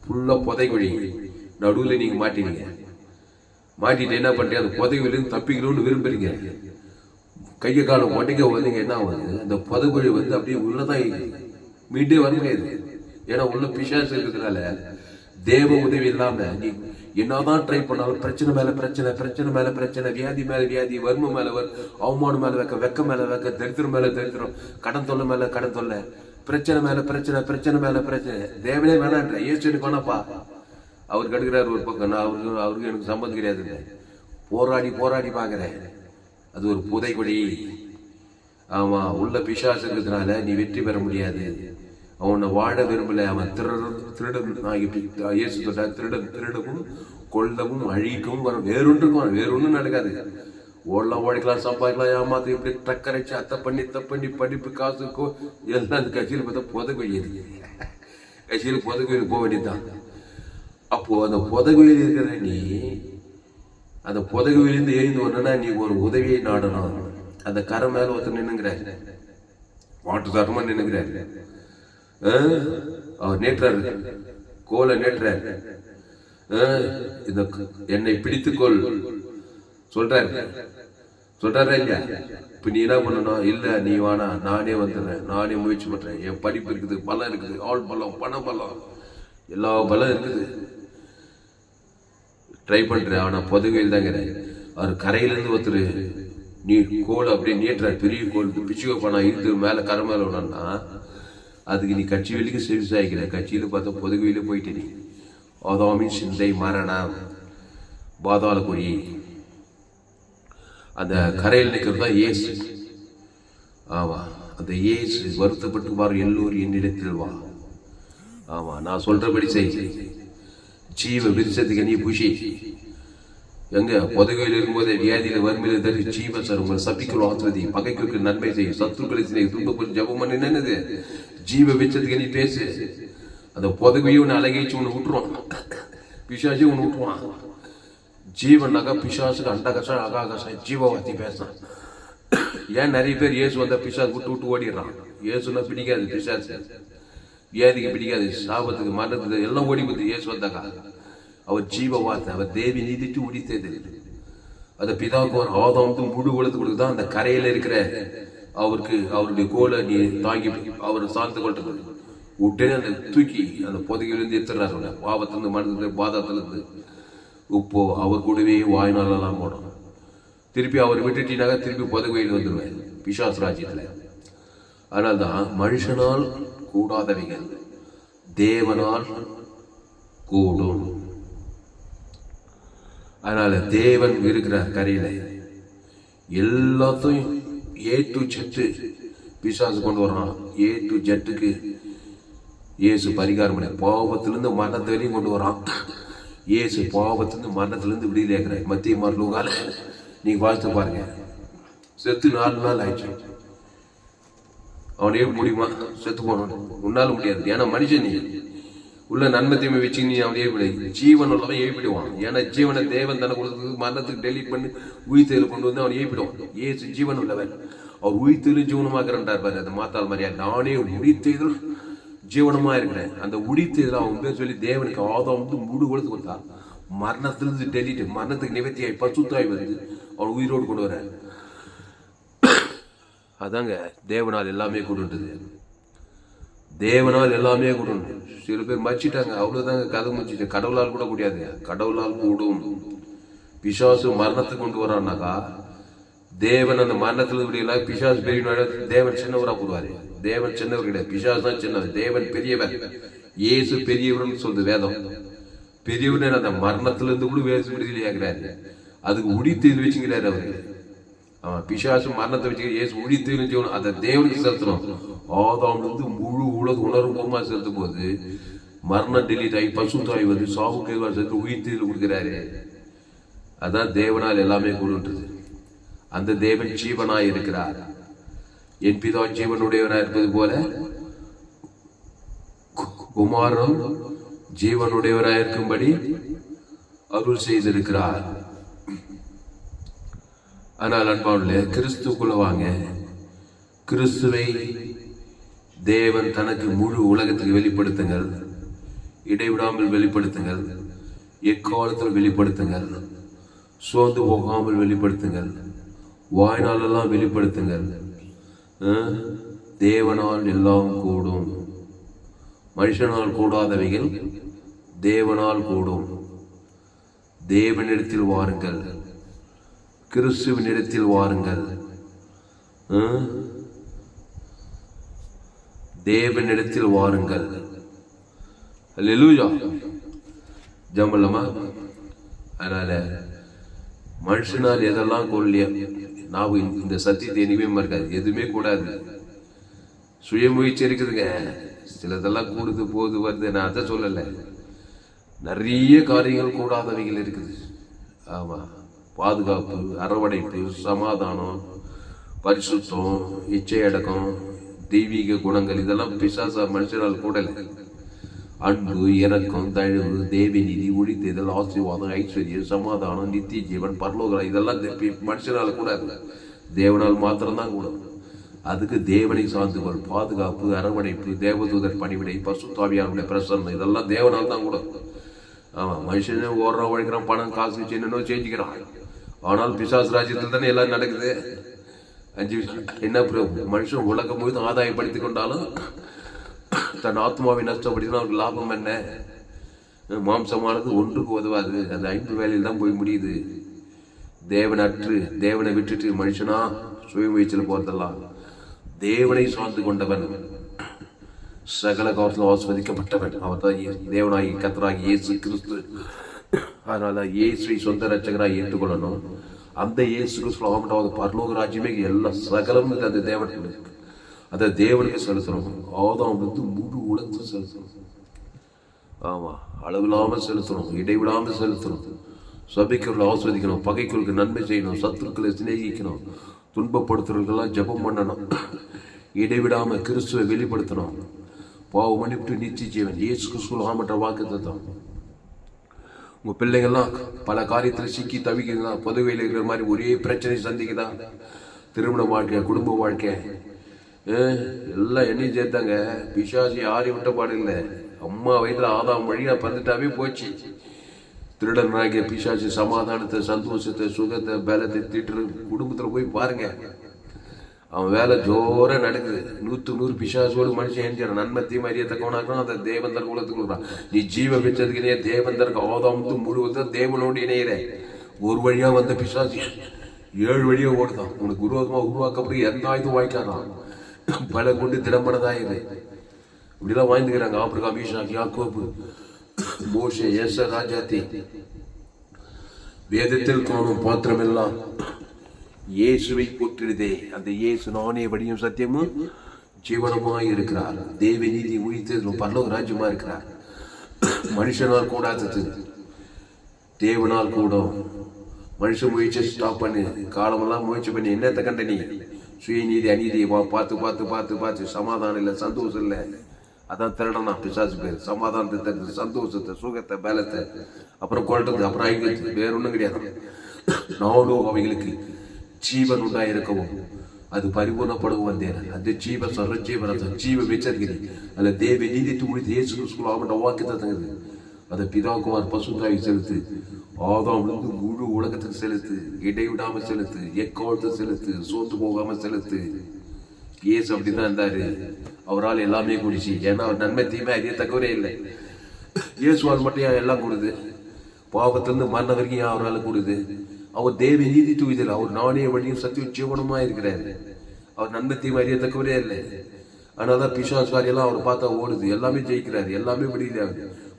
ஃபுல்லா புதைக்குழி நடுவில் நீங்க மாட்டிட்டு என்ன பண்றீங்க? அந்த புதகுயிலிருந்து தப்பிக்கணும்னு விரும்புறீங்க. கையை காலம் உடைக்க வந்தீங்க, என்ன ஆகுது? அந்த புதகுழி அப்படியே உள்ளதான் மீண்டே வர முடியாது. ஏன்னா உள்ள பிசாசு இருக்கிறதுனால தேவ உதவி இல்லாம நீ என்னதான் ட்ரை பண்ணாலும் பிரச்சனை மேல பிரச்சனை, வியாதி மேல வியாதி, வறுமை மேல அவமானம் மேல வெக்க மேல தரித்திரம் மேல தரித்திரம், கடன் தொல்லை மேல கடன் தொல்லை, பிரச்சனை மேல பிரச்சனை. தேவனே வேணான்ற இயேசுக்கு வேணாப்பா. அவர் கடுக்கிறார் ஒரு பக்கம், நான் அவருக்கு எனக்கு சம்பந்தம் கிடையாது. போராடி பாக்குறேன். அது ஒரு புதைக்குழி. ஆமா, உள்ள பிசாசு இருக்கிறதுனால நீ வெற்றி பெற முடியாது. அவனை வாழ விரும்பல. அவன் திருடன் இயேசு சொல்றார், திருடவும் கொல்லவும் அழிக்கவும் வரும். வேறொன்றும் நடக்காது. ஓடிக்கலாம், சம்பாதிக்கலாம், ஏமாத்து, இப்படி டக்கரைச்சு அத்தை பண்ணி படிப்பு காசுக்கோ எல்லாம் அந்த கட்சியில் பார்த்தா புதகுயில் போக வேண்டியதுதான். அப்போ அந்த புதகுயில் இருக்கிற நீ அந்த புதகுயிலிருந்து எழுந்து வரணும்னா நீ ஒரு உதவியை நாடணும். அந்த கரை மேல ஒருத்தர் நின்னுங்கிறார், வாட்டு சாட்டமா நின்னுங்கிறார். அவர் நேற்றாரு, கோலை நேற்றாரு. இந்த என்னை பிடித்துக்கொள் சொல்றாரா இல்லையா? இப்ப நீ என்ன பண்ணணும்? இல்ல நீ வேணா, நானே வந்துடுறேன், நானே முயற்சி பண்றேன். என் படிப்பு இருக்குது, பலம் இருக்குது, ஆள் பலம், பண பலம், எல்லா பலம் இருக்குது, ட்ரை பண்றேன். ஆனா புதவியில் தாங்க. அவர் கரையில இருந்து ஒருத்தர் நீ கோல் அப்படியே நீட்டுறாரு, பெரிய கோல் பிச்சுக்க போனா இருந்து மேல கரை மேல விடணும்னா அதுக்கு நீ கட்சி வெளிக்கு செவிசாய்க்கிற. கட்சியில பார்த்தா புதவியில போயிட்டு நீ ஆதாமின் சிந்தை மரணம், பாதாள குழி. அந்த கரையில் நிற்கிறது தான் இயேசு. ஆமா, அந்த இயேசு வருத்தப்பட்டு பாரு, எல்லோரும் என்னிடத்தில் வா. ஆமா, நான் சொல்றபடி செய். ஜீவ விருட்சத்துக்கு நீ புஷி. எங்க புதவியில் இருக்கும்போதே வியாதியில வறுமையில தரு ஜீவ சார் உங்களை சபிக்கணும், ஆசிரதி, பகைக்கு நன்மை செய்யும், சத்துருக்களை துன்பப்பட்டு ஜபம் பண்ணி என்னது ஜீவ விருட்சத்துக்கு நீ பேசு. அந்த புதவியை ஒன்று அழகிச்சு ஒன்று விட்டுருவான், பிசாசி ஒன்று விட்டுருவான். ஜீவனாக்கா பிசாசுக்கு அண்டகசா அகாகசா ஜீவவாத்தி பேசான். ஏன் நிறைய பேர் இயேசு வந்தா பிசாசு விட்டு ஓடிடுறான். இயேசுனா பிடிக்காது, பிசாசு வியாதிக்கு பிடிக்காது, சாபத்துக்கு மரணத்துக்கு எல்லாம் ஓடி போகுது. இயேசு வந்தாக்கா அவர் ஜீவ வார்த்தை, அவர் தேவி நீதிட்டு உடித்தது. அந்த பிதாவுக்கு ஒரு ஆதாமுக்கு முழு உலகத்து கொடுக்குதான். அந்த கரையில இருக்கிற அவருக்கு அவருடைய கோலை நீ தாங்கி அவர் சார்ந்து கொள்றது விட்டு அந்த தூக்கி அந்த புதகிலிருந்து எடுத்துடுறாரு. பாவத்திலிருந்து மனதிலிருந்து பாதத்திலிருந்து இப்போ அவர் கூடவே வாய்நாளெல்லாம் போடும். திருப்பி அவர் விட்டுட்டீனாக்கா திருப்பி புதகுயில் வந்துடுவேன் பிசாசு ராஜ்யத்துல. அதனால்தான் மனுஷனால் கூடாதவைகள் தேவனால் கூடும். அதனால தேவன் இருக்கிறார் கரையில. எல்லாத்தையும் A to Z பிசாசு கொண்டு வர்றான். A to Z இயேசு பரிகாரம் பண்ண. பாவத்திலிருந்து மரணத்தை வரையும் கொண்டு வரான். இயேசு பாவத்திலிருந்து மரணத்திலிருந்து விடுதலை ஆகிறார். மத்திய மார்லூகால நீங்க வாழ்த்து பாருங்க, செத்து 4 நாள் ஆயிடுச்சு. அவன் ஏன் முடியுமா? செத்து போனான். உன்னால முடியாது. ஏன்னா மனுஷன் நீ உள்ள நன்மை தீமை வச்சு நீ அவன் ஏற்படு ஜீவன் உள்ளவன் ஏற்பிடுவான். ஏன்னா ஜீவனை தேவன் தனக்கு கொடுத்தது மரணத்துக்கு டெலிட் பண்ணி உயிர்த்தெழு கொண்டு வந்து அவன் ஏற்பிடுவான். ஏசு ஜீவன் உள்ளவன், அவர் உயிர்த்தெழு ஜீவனமாக்குறான் பாரு. அதை மாத்தால் மாதிரியா நானே உயிர்த்தெழுதல் ஜீவனமா இருக்கிறேன். அந்த உயிர்த்தெழுதல் அவன் பேர் சொல்லி தேவனுக்கு ஆதாம் வந்து முழு கொடுத்து கொடுத்தான். மரணத்திலிருந்து டெலிட், மரணத்துக்கு நிவர்த்தியாய் பசுத்தாய் வந்து அவன் உயிரோடு கொண்டு வர. அதாங்க தேவனால் எல்லாமே கொடுன்றது. தேவனால் எல்லாமே கூடும். சில பேர் மச்சிட்டாங்க, அவ்வளவுதாங்க, கதை மச்சிட்டு. கடவுளால் கூட முடியாது, கடவுளால் கூடும். பிசாசு மரணத்தை கொண்டு வரான்னாக்கா தேவன் அந்த மரணத்துல விடல. பிசாசு பெரிய தேவன் சின்னவரா போடுவாரு. தேவன் சின்னவர் கிடையாது, பிசாசு தான் சின்னவர். தேவன் பெரியவர், இயேசு பெரியவர்னு சொல்லுது வேதம். பெரியவர் அந்த மரணத்துல இருந்து கூட வேசு விடுதலை ஆகிறாரு. அதுக்கு உடித்தீல் வச்சுக்கிறாரு அவரு. பிசாசு மரணத்தை வச்சுக்கிற இயேசு உழித்தீல் செய்யணும், அதை தேவனுக்கு செலுத்தணும். ஆதாம்ல இருந்து முழு உலக உணர்வுமா செலுத்தும் போது மரணம் டெலிட் ஆகி பசுத்தாய் வந்து சாவுக்கு சேர்த்து உயிர்த்தீல் கொடுக்கிறாரு. அதான் தேவனால் எல்லாமே கூடுன்றது. அந்த தேவன் ஜீவனாய் இருக்கிறார். என் பிதா ஜீவனுடையவனாய் இருப்பது போல குமாரன் ஜீவனுடையவராய் இருக்கும்படி அருள் செய்திருக்கிறார். ஆனால் அன்பானவர்களே, கிறிஸ்துக்குள்ள வாங்க. கிறிஸ்துவை தேவன் தனக்கு முழு உலகத்துக்கு வெளிப்படுத்துங்கள், இடைவிடாமல் வெளிப்படுத்துங்கள், எக்காலத்தில் வெளிப்படுத்துங்கள், சோர்ந்து போகாமல் வெளிப்படுத்துங்கள், வாய்நாளெல்லாம் வெளிப்படுத்துங்கள். தேவனால் எல்லாம் கூடும். மனுஷனால் கூடாதவைகள் தேவனால் கூடும். தேவனிடத்தில் வாருங்கள், கிறிஸ்துவினிடத்தில் வாருங்கள், தேவனிடத்தில் வாருங்கள். அல்லேலூயா. ஜம்பல்லமா. அதனால மனுஷனால் எதெல்லாம் கொள்ளியா நான் இந்த சத்தியத்தை இனிமே மறக்காது. எதுவுமே கூடாது. சுய முயற்சி இருக்குதுங்க, சிலதெல்லாம் கூடுது போது வருது. நான் அதை சொல்லலை, நிறைய காரியங்கள் கூடாதவைகள் இருக்குது. ஆமா, பாதுகாப்பு, அரவணைப்பு, சமாதானம், பரிசுத்தம், இச்சை அடக்கம், தெய்வீக குணங்கள், இதெல்லாம் பிசாசா மனுஷனால் கூடல. அன்பு, இறக்கம், தயவு, தேவநீதி, ஒழித்தேதல், ஆசீர்வாதம், ஐஸ்வர்யம், சமாதானம், நித்திய ஜீவன், பரலோகம், இதெல்லாம் மனுஷனால் கூடாது. தேவனால் மாத்திரம்தான் கூடும். அதுக்கு தேவனை சார்ந்துகள், பாதுகாப்பு, அரவணைப்பு, தேவதூதர் பணிவிடை, பசுத்தாவியாருடைய பிரசன்னம், இதெல்லாம் தேவனால் தான் கூடும். ஆமா, மனுஷனே ஓடுறான், உழைக்கிறான், பணம் காசு என்னன்னோ செஞ்சுக்கிறான். ஆனால் பிசாசு ராஜ்யத்தில் தானே எல்லாம் நடக்குது. 5 என்ன மனுஷன் உலகம் போது ஆதாயப்படுத்தி கொண்டாலும் தன் ஆத்மாவை நஷ்டப்படுத்தினா அவருக்கு லாபம் என்ன? மாம்சமானது ஒன்றுக்கு உதவாது. அது 5 வேலையில் தான் போய் முடியுது. தேவனை விட்டுட்டு மனுஷனா சுய முயற்சியில் போறதெல்லாம். தேவனை சார்ந்து கொண்டவன் சகல காலத்தில் ஆஸ்வதிக்கப்பட்டவன். அவர் தான் தேவனாகி கர்த்தராகி இயேசு கிறிஸ்து. அதனால இயேசுவை சொந்த ரட்சகராக ஏற்றுக்கொள்ளணும். அந்த இயேசு கிறிஸ்து பரலோக ராஜ்யமே எல்லா சகலம் அந்த தேவன், அதை தேவனுக்கு செலுத்தணும். ஆதாம் வந்து முழு உலகத்தை செலுத்தணும். ஆமா, அளவில்லாமல் செலுத்தணும், இடைவிடாமல் செலுத்தணும். சபைக்குள்ள ஆஸ்வதிக்கணும், பகைக்குள்ளுக்கு நன்மை செய்யணும், சத்துருக்களை சிநேகிக்கணும், துன்பப்படுத்துறவர்களெல்லாம் ஜெபம் பண்ணணும், இடைவிடாம கிறிஸ்துவை வெளிப்படுத்தணும். பாவ மன்னிப்பு, நித்திய ஜீவன், இயேசு கிறிஸ்துவ ஆமற்ற வாக்குத்தத்தம். உங்க பிள்ளைங்கள்லாம் பல காரியத்தில் சிக்கி தவிக்குதுங்களா? பொதுவையில் இருக்கிற மாதிரி ஒரே பிரச்சனை சந்திக்குதா? திருமண வாழ்க்கை, குடும்ப வாழ்க்கை, எல்லாம் எண்ணி சேர்த்தாங்க. பிசாசு யாரையும் விட்ட பாடு இல்லை. அம்மா வயிற்றுல ஆதாம் வழியா பறந்துட்டாவே போச்சு. திருடனாகிய பிசாசு சமாதானத்தை, சந்தோஷத்தை, சுகத்தை, பலத்தை திட்டு குடும்பத்துல போய் பாருங்க. அவன் வேலை ஜோர நடக்குது. 100 பிசாசோடு மனுஷன் ஏன் நன்மத்தையும் அறியத்தக்கவனாக்கணும். அதை தேவந்தர் குலத்துக்கு கொடுக்குறான். நீ ஜீவ பெற்றதுக்கு தேவந்தருக்கு ஆதாமத்து முழுவதும் தேவனோடு இணையிற. ஒரு வழியா வந்த பிசாசு 7 வழியா ஓடுதான். உனக்கு விரோதமா உருவாக்கப்பட்டு எந்த ஆயுதம் வாய்க்காதான். பல கொண்டு திடம்பனதாயுது. இப்படிலாம் வாய்ந்துக்கிறாங்க. ஆபிரகாம், ஈசாக், யாக்கோபு, மோசே, ஏசா, ராஜாத்தி. வேதத்தில் காணும் பாத்திரமெல்லாம் இயேசுவை போற்றிடுதே. அந்த இயேசு நானே வழியும் சத்தியமும் ஜீவனமாய் இருக்கிறார். தேவ நீதி உயிர்த்து பரலோக ராஜ்யமா இருக்கிறார். மனுஷனால் கூடாதது தேவனால் கூடும். மனுஷன் முயற்சி ஸ்டாப் பண்ணு. காலமெல்லாம் முயற்சி பண்ணி என்னத்தை கண்ட நீ? சுயநீதி, அநீதி பார்த்து பார்த்து பார்த்து பார்த்து சமாதானம் இல்லை, சந்தோஷம் இல்லை. அதான் திருடனா பிசாசு பேர். சமாதானத்தை தருது, சந்தோஷத்தை, சுகத்தை, பலத்தை, அப்புறம் கொள்றது, அப்புறம் ஐக்கியத்து. வேற ஒன்றும் கிடையாது. நானும் அவைகளுக்கு ஜீவன் உண்டாயிருக்கவும் அது பரிபூர்ணப்படவும் வந்தேன். அந்த ஜீவ சரஜீவன ஜீவ வெச்சரிக்கிறேன். அல்ல தேவ நீதி துணித்து இயேசு கிறிஸ்துவின் அவன் வாக்குத்தை தங்குது. அதை பிதாகுமார் பசுத்தாவி செலுத்து. ஆதாம் முழு உலகத்துக்கு செலுத்து, இடைவிடாம செலுத்து, எக்காலத்தை செலுத்து, சோத்து போகாம செலுத்து. இயேசு அப்படிதான் இருந்தாரு. அவரால் எல்லாமே குடிச்சு. ஏன்னா அவர் நன்மை தீமை அறியத்தக்கவரே இல்லை. இயேசுவால் மட்டும் எல்லாம் கூடுது. பாவத்திலிருந்து மரண வரைக்கும் அவரால் கூடுது. அவர் தேவ நீதி தூய்தல். அவர் நானே வழியும் சத்தியம் ஜீவனமா இருக்கிறாரு. அவர் நன்மை தீமை அறியத்தக்கவரே இல்லை. அதனாலதான் பிசாசாரியெல்லாம் அவர் பார்த்தா ஓடுது. எல்லாமே ஜெயிக்கிறாரு, எல்லாமே விடுகிறாரு.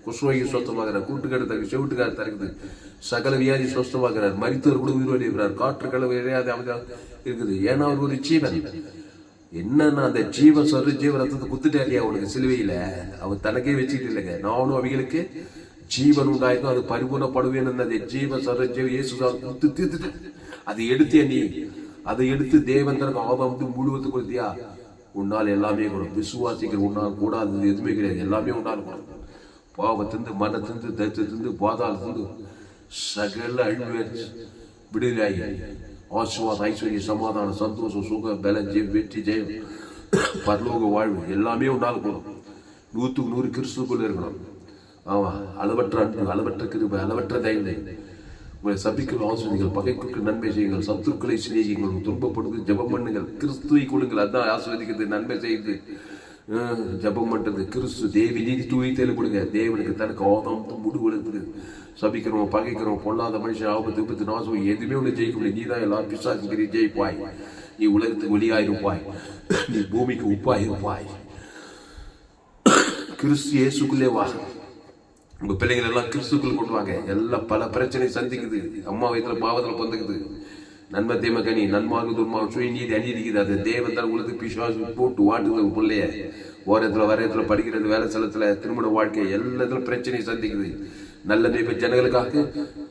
குஷ்ரோகி சொஸ்தமாகிறார், கூட்டுக்கார தருக்கு செவிட்டுக்கார தருக்குது, சகல வியாதி சொஸ்தமாகிறார், மரித்தவர் கூட உயிர் இருக்கிறார், காற்று கலவு இறையாத இருக்குது. ஏன்னா அவர் ஒரு ஜீவன். என்னன்னா அந்த ஜீவன் சொல்ற ஜீவ ரத்தத்தை குத்துட்டாரியா அவனுக்கு சிலுவையில, அவன் தனக்கே வச்சுக்கிட்டு இல்லைங்க. நானும் அவங்களுக்கு ஜீவன் உண்டாயிருக்கும், அது பரிபூர்ணப்படுவேன். அந்த ஜீவன் சொல்ற ஜீவ இயேசு குத்து தீர்த்துட்டு அதை எடுத்தியா நீ, அதை எடுத்து தேவன் தனக்கு ஆதாம் முழுவதுக்கு கொடுத்தியா, உன்னால் எல்லாமே கூட விசுவாசிக்கிற உன்னால் கூடாது எதுவுமே கிடையாது, எல்லாமே உன்னால் கூட. பாவத்திருந்து மனத்திருந்து தரித்திருந்து பாதாளத்திருந்து சகல அழிவு விடுதலாகி ஆசுவாத ஐஸ்வர்ய சமாதானம் சந்தோஷம் சுகம் பலம் ஜெயம் வெற்றி ஜெயம் பரலோக வாழ்வு எல்லாமே உன்னால் கூடும். 100க்கு 100 கிறிஸ்துக்குள்ள இருக்கணும். ஆமா, அளவற்ற அன்பு, அளவற்ற கிருபை, அளவற்ற தயவு. உங்களை சபிக்கும் ஆசிரியர்கள், பகைக்கு நன்மை செய்யுங்கள், சத்துருக்களை சிநேகிங்கள், துன்பப்படுது ஜபம் பண்ணுங்கள், கிறிஸ்துவை கொடுங்கள். அதான் ஆசிர்வதிக்கிறது, நன்மை செய்யுது, ஜபம் பண்றது. கிறிஸ்து தேவி நீதி தூய்த்தேல கொடுங்க. தேவனுக்கு தனக்கு ஆதாம் முடி கொடுக்குது. சபிக்கிறோம், பகைக்கிறோம், பொல்லாத மனுஷன் ஆபத்து விபத்து நாசம் எதுவுமே ஒன்று ஜெயிக்க முடியும். நீ தான் எல்லாம் பிசாசுக்கிறீ ஜெயிப்பாய். நீ உலகத்துக்கு ஒளியாயிருப்பாய், நீ பூமிக்கு உப்பாயிருப்பாய். கிறிஸ்து இயேசுக்குள்ளே வா. உங்க பிள்ளைகள் எல்லாம் கிறிஸ்துக்குள் கொண்டு வாங்க. எல்லாம் பல பிரச்சனை சந்திக்குது. அம்மா வயிற்றுல பாவத்துல பொந்துக்குது. நன்மை தீமை கனி, நன்மார்க்கு துன்மார்க்கு, சுய நீதி அநீதிக்குது. அது தேவன் தான் உங்களுக்கு பிசாசு போட்டு வாட்டுது. பிள்ளைய ஓரத்துல வரையத்துல படிக்கிறது, வேலை ஸ்தலத்துல, திருமண வாழ்க்கை எல்லாத்துல பிரச்சனை சந்திக்குது. நல்ல தெய்வ ஜனங்களுக்காக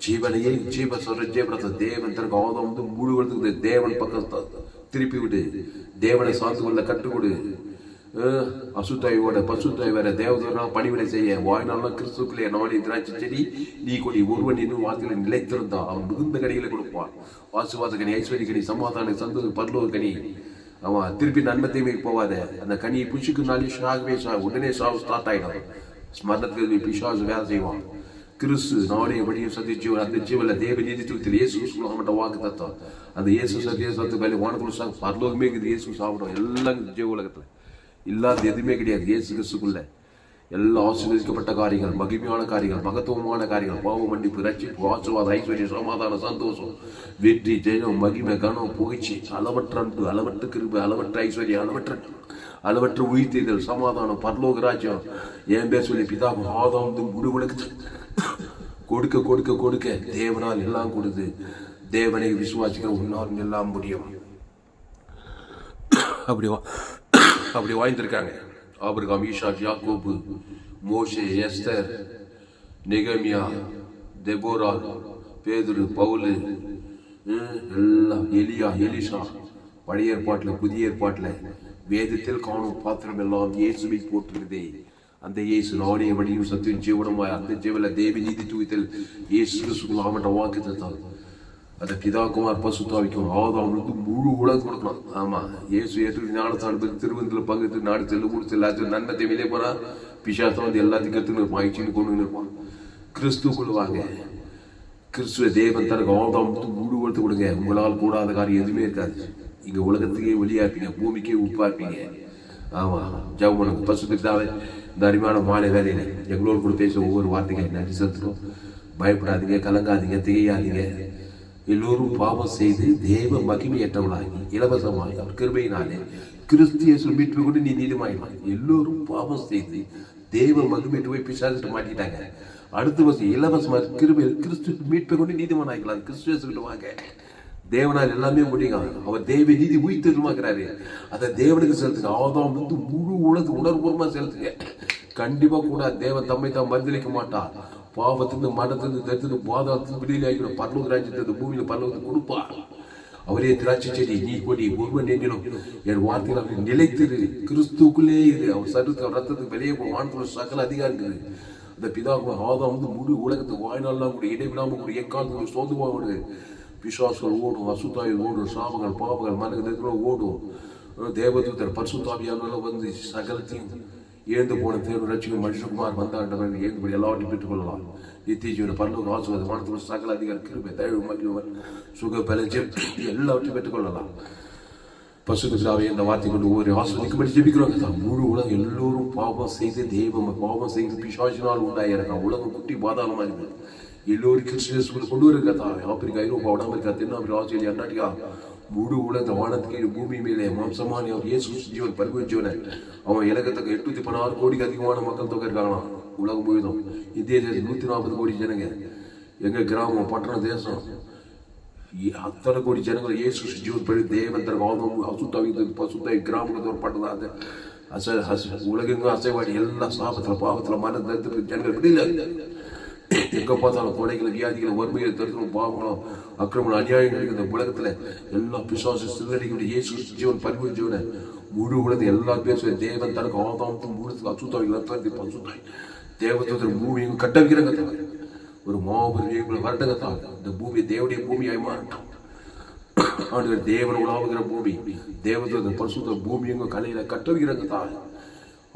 ஜீவனையே ஜீவ சொல்ற ஜீவனத்தை தேவன் தனக்கு ஆதாம் முழுவதுக்கு தேவன் பக்கம் திருப்பி விடு. தேவனை சார்ந்து கொள்ள கற்றுக்கொடு. அசுத்தாயோட பசுத்தாய் வேற தேவதா பணிவிடை செய்ய வாய்நாள்லாம் கிறிஸ்துக்குள்ளே நாடி திராட்சை செடி நீ கொடி ஒருவன் இன்னும் வார்த்தைகளை நிலைத்திருந்தா அவன் மிகுந்த கனிகளை கொடுப்பான். வாசுவாத கனி, ஐஸ்வர்ய கனி, சமாதான சந்தோஷ பரலோக கனி. அவன் திருப்பி நன்மத்தையுமே போவாத. அந்த கனியை புஷுக்கு நாளே ஷாகவே உடனே சாவு ஸ்டார்ட் ஆயிடும். ஸ்மரணத்துக்கு பிசாசு வேலை செய்வான். கிறிஸ்து நானே வழியும் சத்திய ஜீவன். அந்த ஜீவனில் தேவ நீதி தூக்கத்தில் இயேசு அவன்கிட்ட வாக்கு தத்தம். அந்த இயேசு சத்திய சத்து வேலை வானக்குள்ள பரலோகமே இருக்குது. இயேசு சாப்பிடும் எல்லாம் ஜீவ உலகத்தில் இல்லாத எதுவுமே கிடையாது. இயேசு கிறிஸ்துக்குள்ள எல்லா ஆசீர்வதிக்கப்பட்ட காரியங்கள், மகிமையான காரியங்கள், மகத்துவமான காரியங்கள், பாவ மன்னிப்பு, ரட்சிப்பு, ஆசீர்வாதம், ஐஸ்வர்யம், சமாதானம், சந்தோஷம், வெற்றி, ஜெயம், மகிமை, கனம், புகழ்ச்சி, அளவற்ற அன்பு, அளவற்ற கிருபை, அளவற்ற ஐஸ்வர்யம், அளவற்ற உயிர்த்தெழுதல், சமாதானம், பரலோக ராஜ்யம் என் பேர் சொல்லி பிதா ஆதாம் முடிவுகளுக்கு கொடுக்க கொடுக்க கொடுக்க தேவனால் எல்லாம் கொடுத்து தேவனை விசுவாசிக்கிற உன்னாலும் எல்லாம் முடியும். அப்படி வாய்ந்திருக்காங்க. ஆபிரகாம், ஈசாக், யாக்கோபு, மோசே, எஸ்தர், நெகமியா, தெபோரா, பேதுரு, பவுலு, எல்லாம் எலியா, எலிசா. பழைய ஏற்பாட்டில் புதிய ஏற்பாட்டில் வேதத்தில் காணும் பாத்திரம் எல்லாம் இயேசுவை போற்றுகிறதே. அந்த இயேசு நானே வழியும் சத்தியம் ஜீவனமாய் அந்த ஜீவன தேவி நீதி தூயத்தில் இயேசு கிறிஸ்து அவன்கிட்ட வாக்கு தந்தார். அந்த பிதாகுமார் பசுத்தாவிக்கும் ஆதாமுக்கு முழு உலகம் கொடுக்கணும். ஆமா, இயேசு ஏற்று ஞானத்தால் திருவந்தில் பங்கு நாடு செல்லு ஊர் செல்லாச்சு நன்மத்தை வெளியே போனா பிசாசம் வந்து எல்லாத்தையும் கற்றுன்னு இருப்பான், ஆயிடுச்சின்னு கொண்டு இருப்பான். கிறிஸ்துக்குள்ள வாங்க. கிறிஸ்துவ தேவன் தனக்கு ஆதாமுக்கு முழு உலகத்தை கொடுங்க. உங்களால் கூடாத காரியம் எதுவுமே இருக்காது. இங்க உலகத்துக்கே வெளியா இருப்பீங்க, பூமிக்கே உப்பா இருப்பீங்க. ஆமா, ஜவுமனுக்கு பசுத்தாவே இந்த அருமையான மாலை வேலையில எங்களோடு கூட பேச ஒவ்வொரு வார்த்தைகள் நன்றி செலுத்துறோம். பயப்படாதீங்க, கலங்காதீங்க, திகையாதீங்க. எல்லோரும் பாவம் செய்து தேவ மகிமையற்றவளாகி இலவசமாய் அவர் கிருபையினாலே கிறிஸ்திய மீட்பு கொண்டு நீ நீதிமாயிடலாம். எல்லோரும் பாவம் செய்து தேவ மகிமையற்று போய் பிசாசிட்டு மாட்டிட்டாங்க. அடுத்த வருஷம் இலவசமா கிருபை கிறிஸ்து மீட்பை கொண்டு நீதிமான் ஆகிக்கலாம். கிறிஸ்துவ வாங்க. தேவனால் எல்லாமே முடியுங்க. அவர் தேவ நீதி உயிர்த்தெழுமாக்குறாரு. அதை தேவனுக்கு செலுத்துங்க. ஆதாம் வந்து முழு உலக உணர்வுபூர்வமா செலுத்துங்க. கண்டிப்பா கூட தேவன் தம்மை தான் மறுதளிக்க மாட்டார். பாவத்திலிருந்து மனத்திலிருந்து தரித்திருந்து பாதாளத்திலிருந்து விடுதலை ஆகிடும். பரலோக ராஜ்யத்தை பூமியில பரலோகத்துக்கு கொடுப்பார். அவரே திராட்சை செடி, நீ கொடி, ஒருவன் என்னிலும் என் வார்த்தையில் அவர் நிலைத்திரு. கிறிஸ்துக்குள்ளே இரு. அவர் சருத்து ரத்தத்துக்கு வெளியே வானத்துல சகல அதிகாரம் இருக்குது. அந்த பிதாவுக்கு ஆதாம் வந்து முழு உலகத்துக்கு வாய்நாள்லாம் கூட இடைவிடாம கூட எக்காலத்துக்கு சோதுவாங்க. பிசாசுகள் ஓடும், அசுத்தாயில் ஓடும், சாபங்கள் பாபங்கள் மனதில் ஓடும். தேவதூதர் பரிசுத்தாவியானவர்கள் வந்து சகலத்தையும் ஏந்து போன தேர்வு ரட்சிக்கும் மனுஷகுமார் வந்தாண்டவர் ஏந்துபடி எல்லாவற்றையும் பெற்றுக் கொள்ளலாம். நித்திய ஜீவன பரலோக ஆசீர்வாதம் வானத்தில் சகல அதிகார கிருபை தயவு மகிழ்வன் சுக பலஜம் எல்லாவற்றையும் பெற்றுக் கொள்ளலாம். பசுத்த பிதாவை இந்த வார்த்தை கொண்டு ஒவ்வொரு ஆசிரியக்கும்படி ஜெபிக்கிறோங்க. தான் முழு உலகம் எல்லோரும் பாவம் செய்து தெய்வம் பாவம் செய்து பிசாசினால் உண்டாயிருக்கான். உலகம் குட்டி பாதாளமாக இருக்குது. எல்லோரும் கிறிஸ்துவ கொண்டு வருகிறதா ஆப்பிரிக்கா, ஐரோப்பா, வட அமெரிக்கா, தென்னாப்பிரிக்கா, ஆஸ்திரேலியா, அண்டார்டிகா முழு உலக வானத்துக்கு பூமி மேலே மாம்சமான அவர் இயேசு ஜீவன் பரிபூர்ண ஜீவனை அவன் இலக்கத்துக்கு 816 கோடிக்கு அதிகமான மக்கள் தொகை இருக்காங்களாம். உலகம் முழுவதும். இந்திய தேசம் 140 கோடி ஜனங்க, எங்கள் கிராமம் பட்டணம் தேசம் அத்தனை கோடி ஜனங்கள் இயேசு ஜீவன் படி தேவன் தனக்கு அசுத்தாவி பசுத்தாவி கிராமத்துக்கு ஒரு பட்டணம் உலகெங்கும் அசைவாடி எல்லா சாபத்தில் பாவத்தில் மனத்து ஜனங்கள் விடல. எங்கே பார்த்தாலும் கொலைகளை வியாதிகளை வறுமைகளை தடுக்கணும் பாவங்களும் அக்கிரமங்களும் அநியாயங்கள் இந்த உலகத்தில் எல்லா பிசாசு சிறுநடிகளுடைய இயேசு ஜீவன் பரிவு ஜீவனை முழு உலகத்தை எல்லா பேசுவேன் தேவன் தனக்கு ஆதாமத்தும் முழு அசுத்தாவி பசுத்தாய் தேவதூதர் பூமியும் கட்ட வைக்கிறாங்க. ஒரு மாபெரும் வரட்டங்கத்தான் இந்த பூமி தேவடைய பூமியாய் மாறட்டும். ஆண்டு தேவன் உலாவுகிற பூமி தேவதூதர் பரிசுத்த பூமி எங்க கலையில கட்ட வைக்கிறாங்கத்தான்.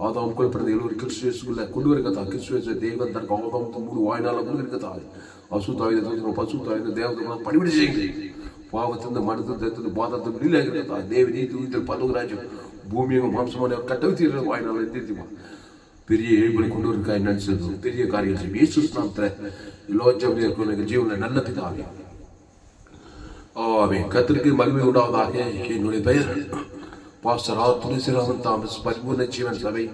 ஆதாமுக்குள் பிறந்த 70 கிறிஸ்துவேசுக்குள்ள கொண்டு வரக்கத்தான். கிறிஸ்துவேச தேவன் தனக்கு ஆதாமத்து மூணு வாய்நாள கொண்டு இருக்கத்தான். அசுத்தாயுத பசுத்தாயுத தேவதை பணிவிட செய்யுங்க. பாவத்திலிருந்து மனத்திலிருந்து பாதத்தை வெளியில இருக்கத்தான். தேவ நீதி உயிர்த்தல் பரலோகராஜ்யம் பூமி எங்க மாம்சமான கட்ட வைத்தீர்கள் வாய்நாள நிறுத்திமா பெரிய எழுபடி கொண்டு இருக்கா என்னன்னு சொல்லுது. பெரிய காரியங்கள் செய்யும் இயேசு நாமத்துல எல்லா ஜெபங்களுக்கும் ஜீவன நல்ல பிதாவே ஆமென். கர்த்தருக்கு மகிமை உண்டாவதாக. என்னுடைய பெயர் பாஸ்டர் ஆர் துளசிராமன் தாமஸ். பரிபூர்ண ஜீவன் சபை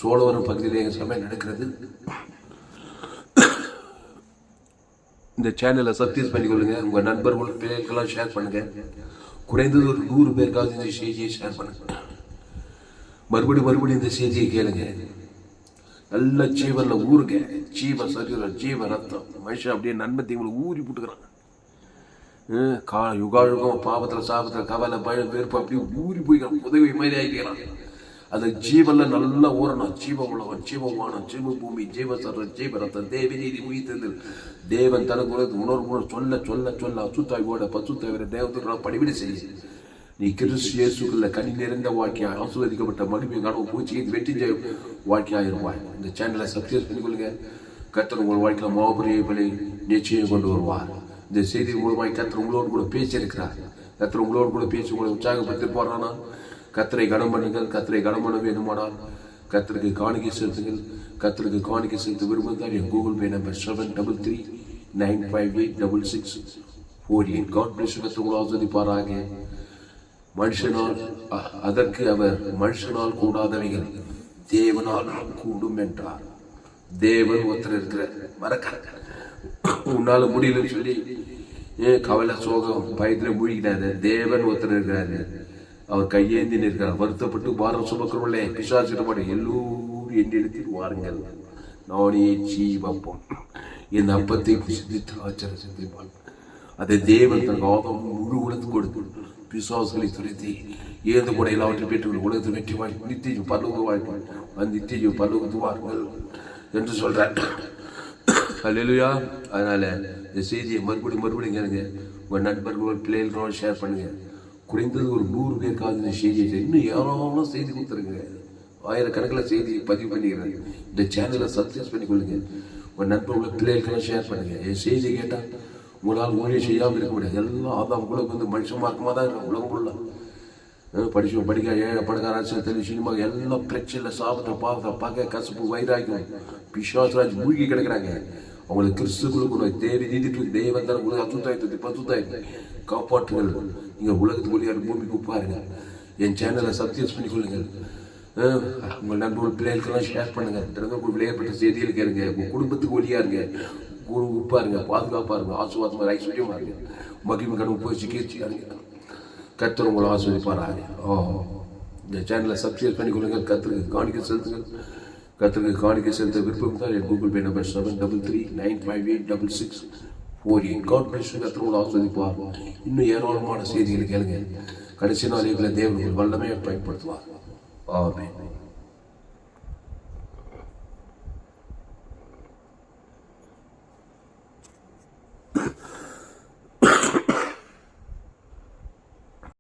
சோழவரம் பகுதியில் எங்கள் சபை நடக்கிறது. இந்த சேனலை சப்ஸ்கிரைப் பண்ணிக்கொள்ளுங்க. உங்க நண்பர்கள் பிள்ளைகளுக்கெல்லாம் ஷேர் பண்ணுங்க. குறைந்தது ஒரு 100 பேருக்காவது இந்த செய்தியை ஷேர் பண்ணுங்க. மறுபடியும் இந்த செய்தியை கேளுங்க. நல்ல ஜீவன்ல ஊருங்க. ஜீவ சரீரம் ஜீவ ரத்தம் மனுஷன் அப்படியே நன்மை தீங்களை ஊறி போட்டுக்கிறாங்க. யுகாயுகம் பாவத்தில் சாபத்தில் கவலை பயம் வெறுப்பு அப்படியே ஊறி போய்க்கிறான். உதவி மாதிரி ஆகிக்கிறான். அந்த ஜீவன்ல நல்லா ஊறணும். ஜீவம் உள்ளவன் ஜீவமானம் ஜீவ பூமி ஜீவ சரம் ஜீவ ரத்தம் தேவி நீதி உயிர்த்தது தேவன் தனக்கு உணர்வு சொல்ல சொல்ல சொல்ல அசுத்தாய்வோட பசுத்தாய்வர தேவத்துக்கு படிவிட செய்ய நீ கிறிஸ்து இயேசுக்குள்ள கனி நிறைந்த வாழ்க்கையாக ஆசீர்வதிக்கப்பட்ட மகிமை காணும் பூச்சியை வெற்றி வாழ்க்கையாக இருப்பாய். இந்த சேனலை சப்ஸ்கிரைப் பண்ணிக்கொள்ளுங்க. கர்த்தர் உங்கள் வாழ்க்கையில் மாபெரிய நிச்சயம் கொண்டு வருவார். இந்த செய்தி மூலமாய் கர்த்தர் உங்களோடு கூட பேசியிருக்கிறார். கர்த்தர் உங்களோடு கூட பேசி உங்களை உற்சாகப்படுத்தி போறானா. கர்த்தரை கனம் பண்ணுங்கள். கர்த்தரை கனம் பண்ண வேண்டுமானால் கர்த்தருக்கு காணிக்கை செலுத்துங்கள். கர்த்தருக்கு காணிக்கை செலுத்த விரும்புகிறார். என் Google Pay number 7339586648. God bless you. கர்த்தர் உங்களை ஆசீர்வதிப்பாராக. மனுஷனால் அதற்கு அவர் மனுஷனால் கூடாதவைகள் தேவனால் கூடும் என்றார். தேவன் ஒருத்தர் இருக்கிறார். மறக்க உன்னால முடியலன்னு சொல்லி கவலை சோகம் பயத்துல மூழ்கினாரு. தேவன் ஒருத்தர் இருக்கிறாரு. அவர் கையேந்தி நிற்கிறார். வருத்தப்பட்டு பாரம் சுமக்கிறவர்களே பிசாசிடப்பட எல்லோரும் என்னிடத்தில் வாருங்கள், நானே ஜீவப்பம். என் அப்பத்தை புசித்து ஆச்சரிய சிந்திப்பான். அதை தேவன் தன் ஆதம் முழு உலகத்துக்கு கொடுத்து பிசாசுகளை துரைத்தி ஏந்து கூட எல்லாவற்றை பெற்று உலகத்தை வெற்றி வாய்ப்பு நித்திய பல்லோக வாய்ப்பு அந்த நித்திய பல்லோகத்துவார்கள் என்று சொல்றார். அல்லேலூயா. அதனால இந்த செய்தியை மறுபடியும் கேளுங்க. உங்கள் நண்பர்கள் பிள்ளைகளோட ஷேர் பண்ணுங்க. குறைந்தது ஒரு 100 பேருக்காவது இந்த செய்தியை இன்னும் யாராலும் செய்தி கொடுத்துருங்க. ஆயிரக்கணக்கில் செய்தி பதிவு பண்ணிக்கிறேன். இந்த சேனலை சப்ஸ்கிரைப் பண்ணிக்கொள்ளுங்க. உங்கள் நண்பர்கள் பிள்ளைகளுக்கெல்லாம் ஷேர் பண்ணுங்க. என் செய்தி கேட்டால் உங்களால் ஊழியம் செய்யாமல் இருக்க முடியாது. எல்லாம் அதான் உங்களுக்கு வந்து மனுஷன் மார்க்கமாக தான் இருக்கும். உலகம் ஃபுல்லாக படிக்க ஏழை பணக்கார அரசியல் தெளிவு சினிமா எல்லாம் பிரச்சனை சாபத்தை பார்க்க கசப்பு வைராக்கியம் பிசாசுராஜ் மூழ்கி கிடக்கிறாங்க. அவங்களுக்கு கிறிஸ்துக்குள்ள தேவி நீதிட்டு தேவன் உலக அசுத்தாயத்தை பசுத்தாயத்தை காப்பாற்றுங்கள். நீங்கள் உலகத்துக்கு ஒளியாரு பூமிக்கு பாருங்க. என் சேனலை சப்ஸ்கிரைப் பண்ணிக்கொள்ளுங்கள். உங்கள் நண்பர்கள் பிள்ளைகளுக்கெல்லாம் ஷேர் பண்ணுங்க. திறந்த விளையாட்டு செய்திகள் கேளுங்க. உங்கள் குடும்பத்துக்கு ஒளியா இருங்க. உப்பா இருங்க, பாதுகாப்பா இருங்க, ஆசுவாதமா ஐஸ்வர்யமா இருங்க, மகிமை கடவுள் போய் கீர்த்தியா இருங்க. கர்த்தர் உங்களை ஆஸ்வதிப்பாராங்க. இந்த சேனலை சப்ஸ்கிரைப் பண்ணிக்கொள்ளுங்க. கர்த்தருக்கு காணிக்கை செலுத்துங்கள். கர்த்தருக்கு காணிக்கை செலுத்த விருப்பம் தான் என் Google Pay number 7339586648. God bless you. கர்த்தர் உங்களை ஆஸ்வதிப்பார். இன்னும் ஏராளமான செய்திகளை கேளுங்க. கடைசி நாளில் தேவன் வல்லமையை பயன்படுத்துவார். ஆமென்.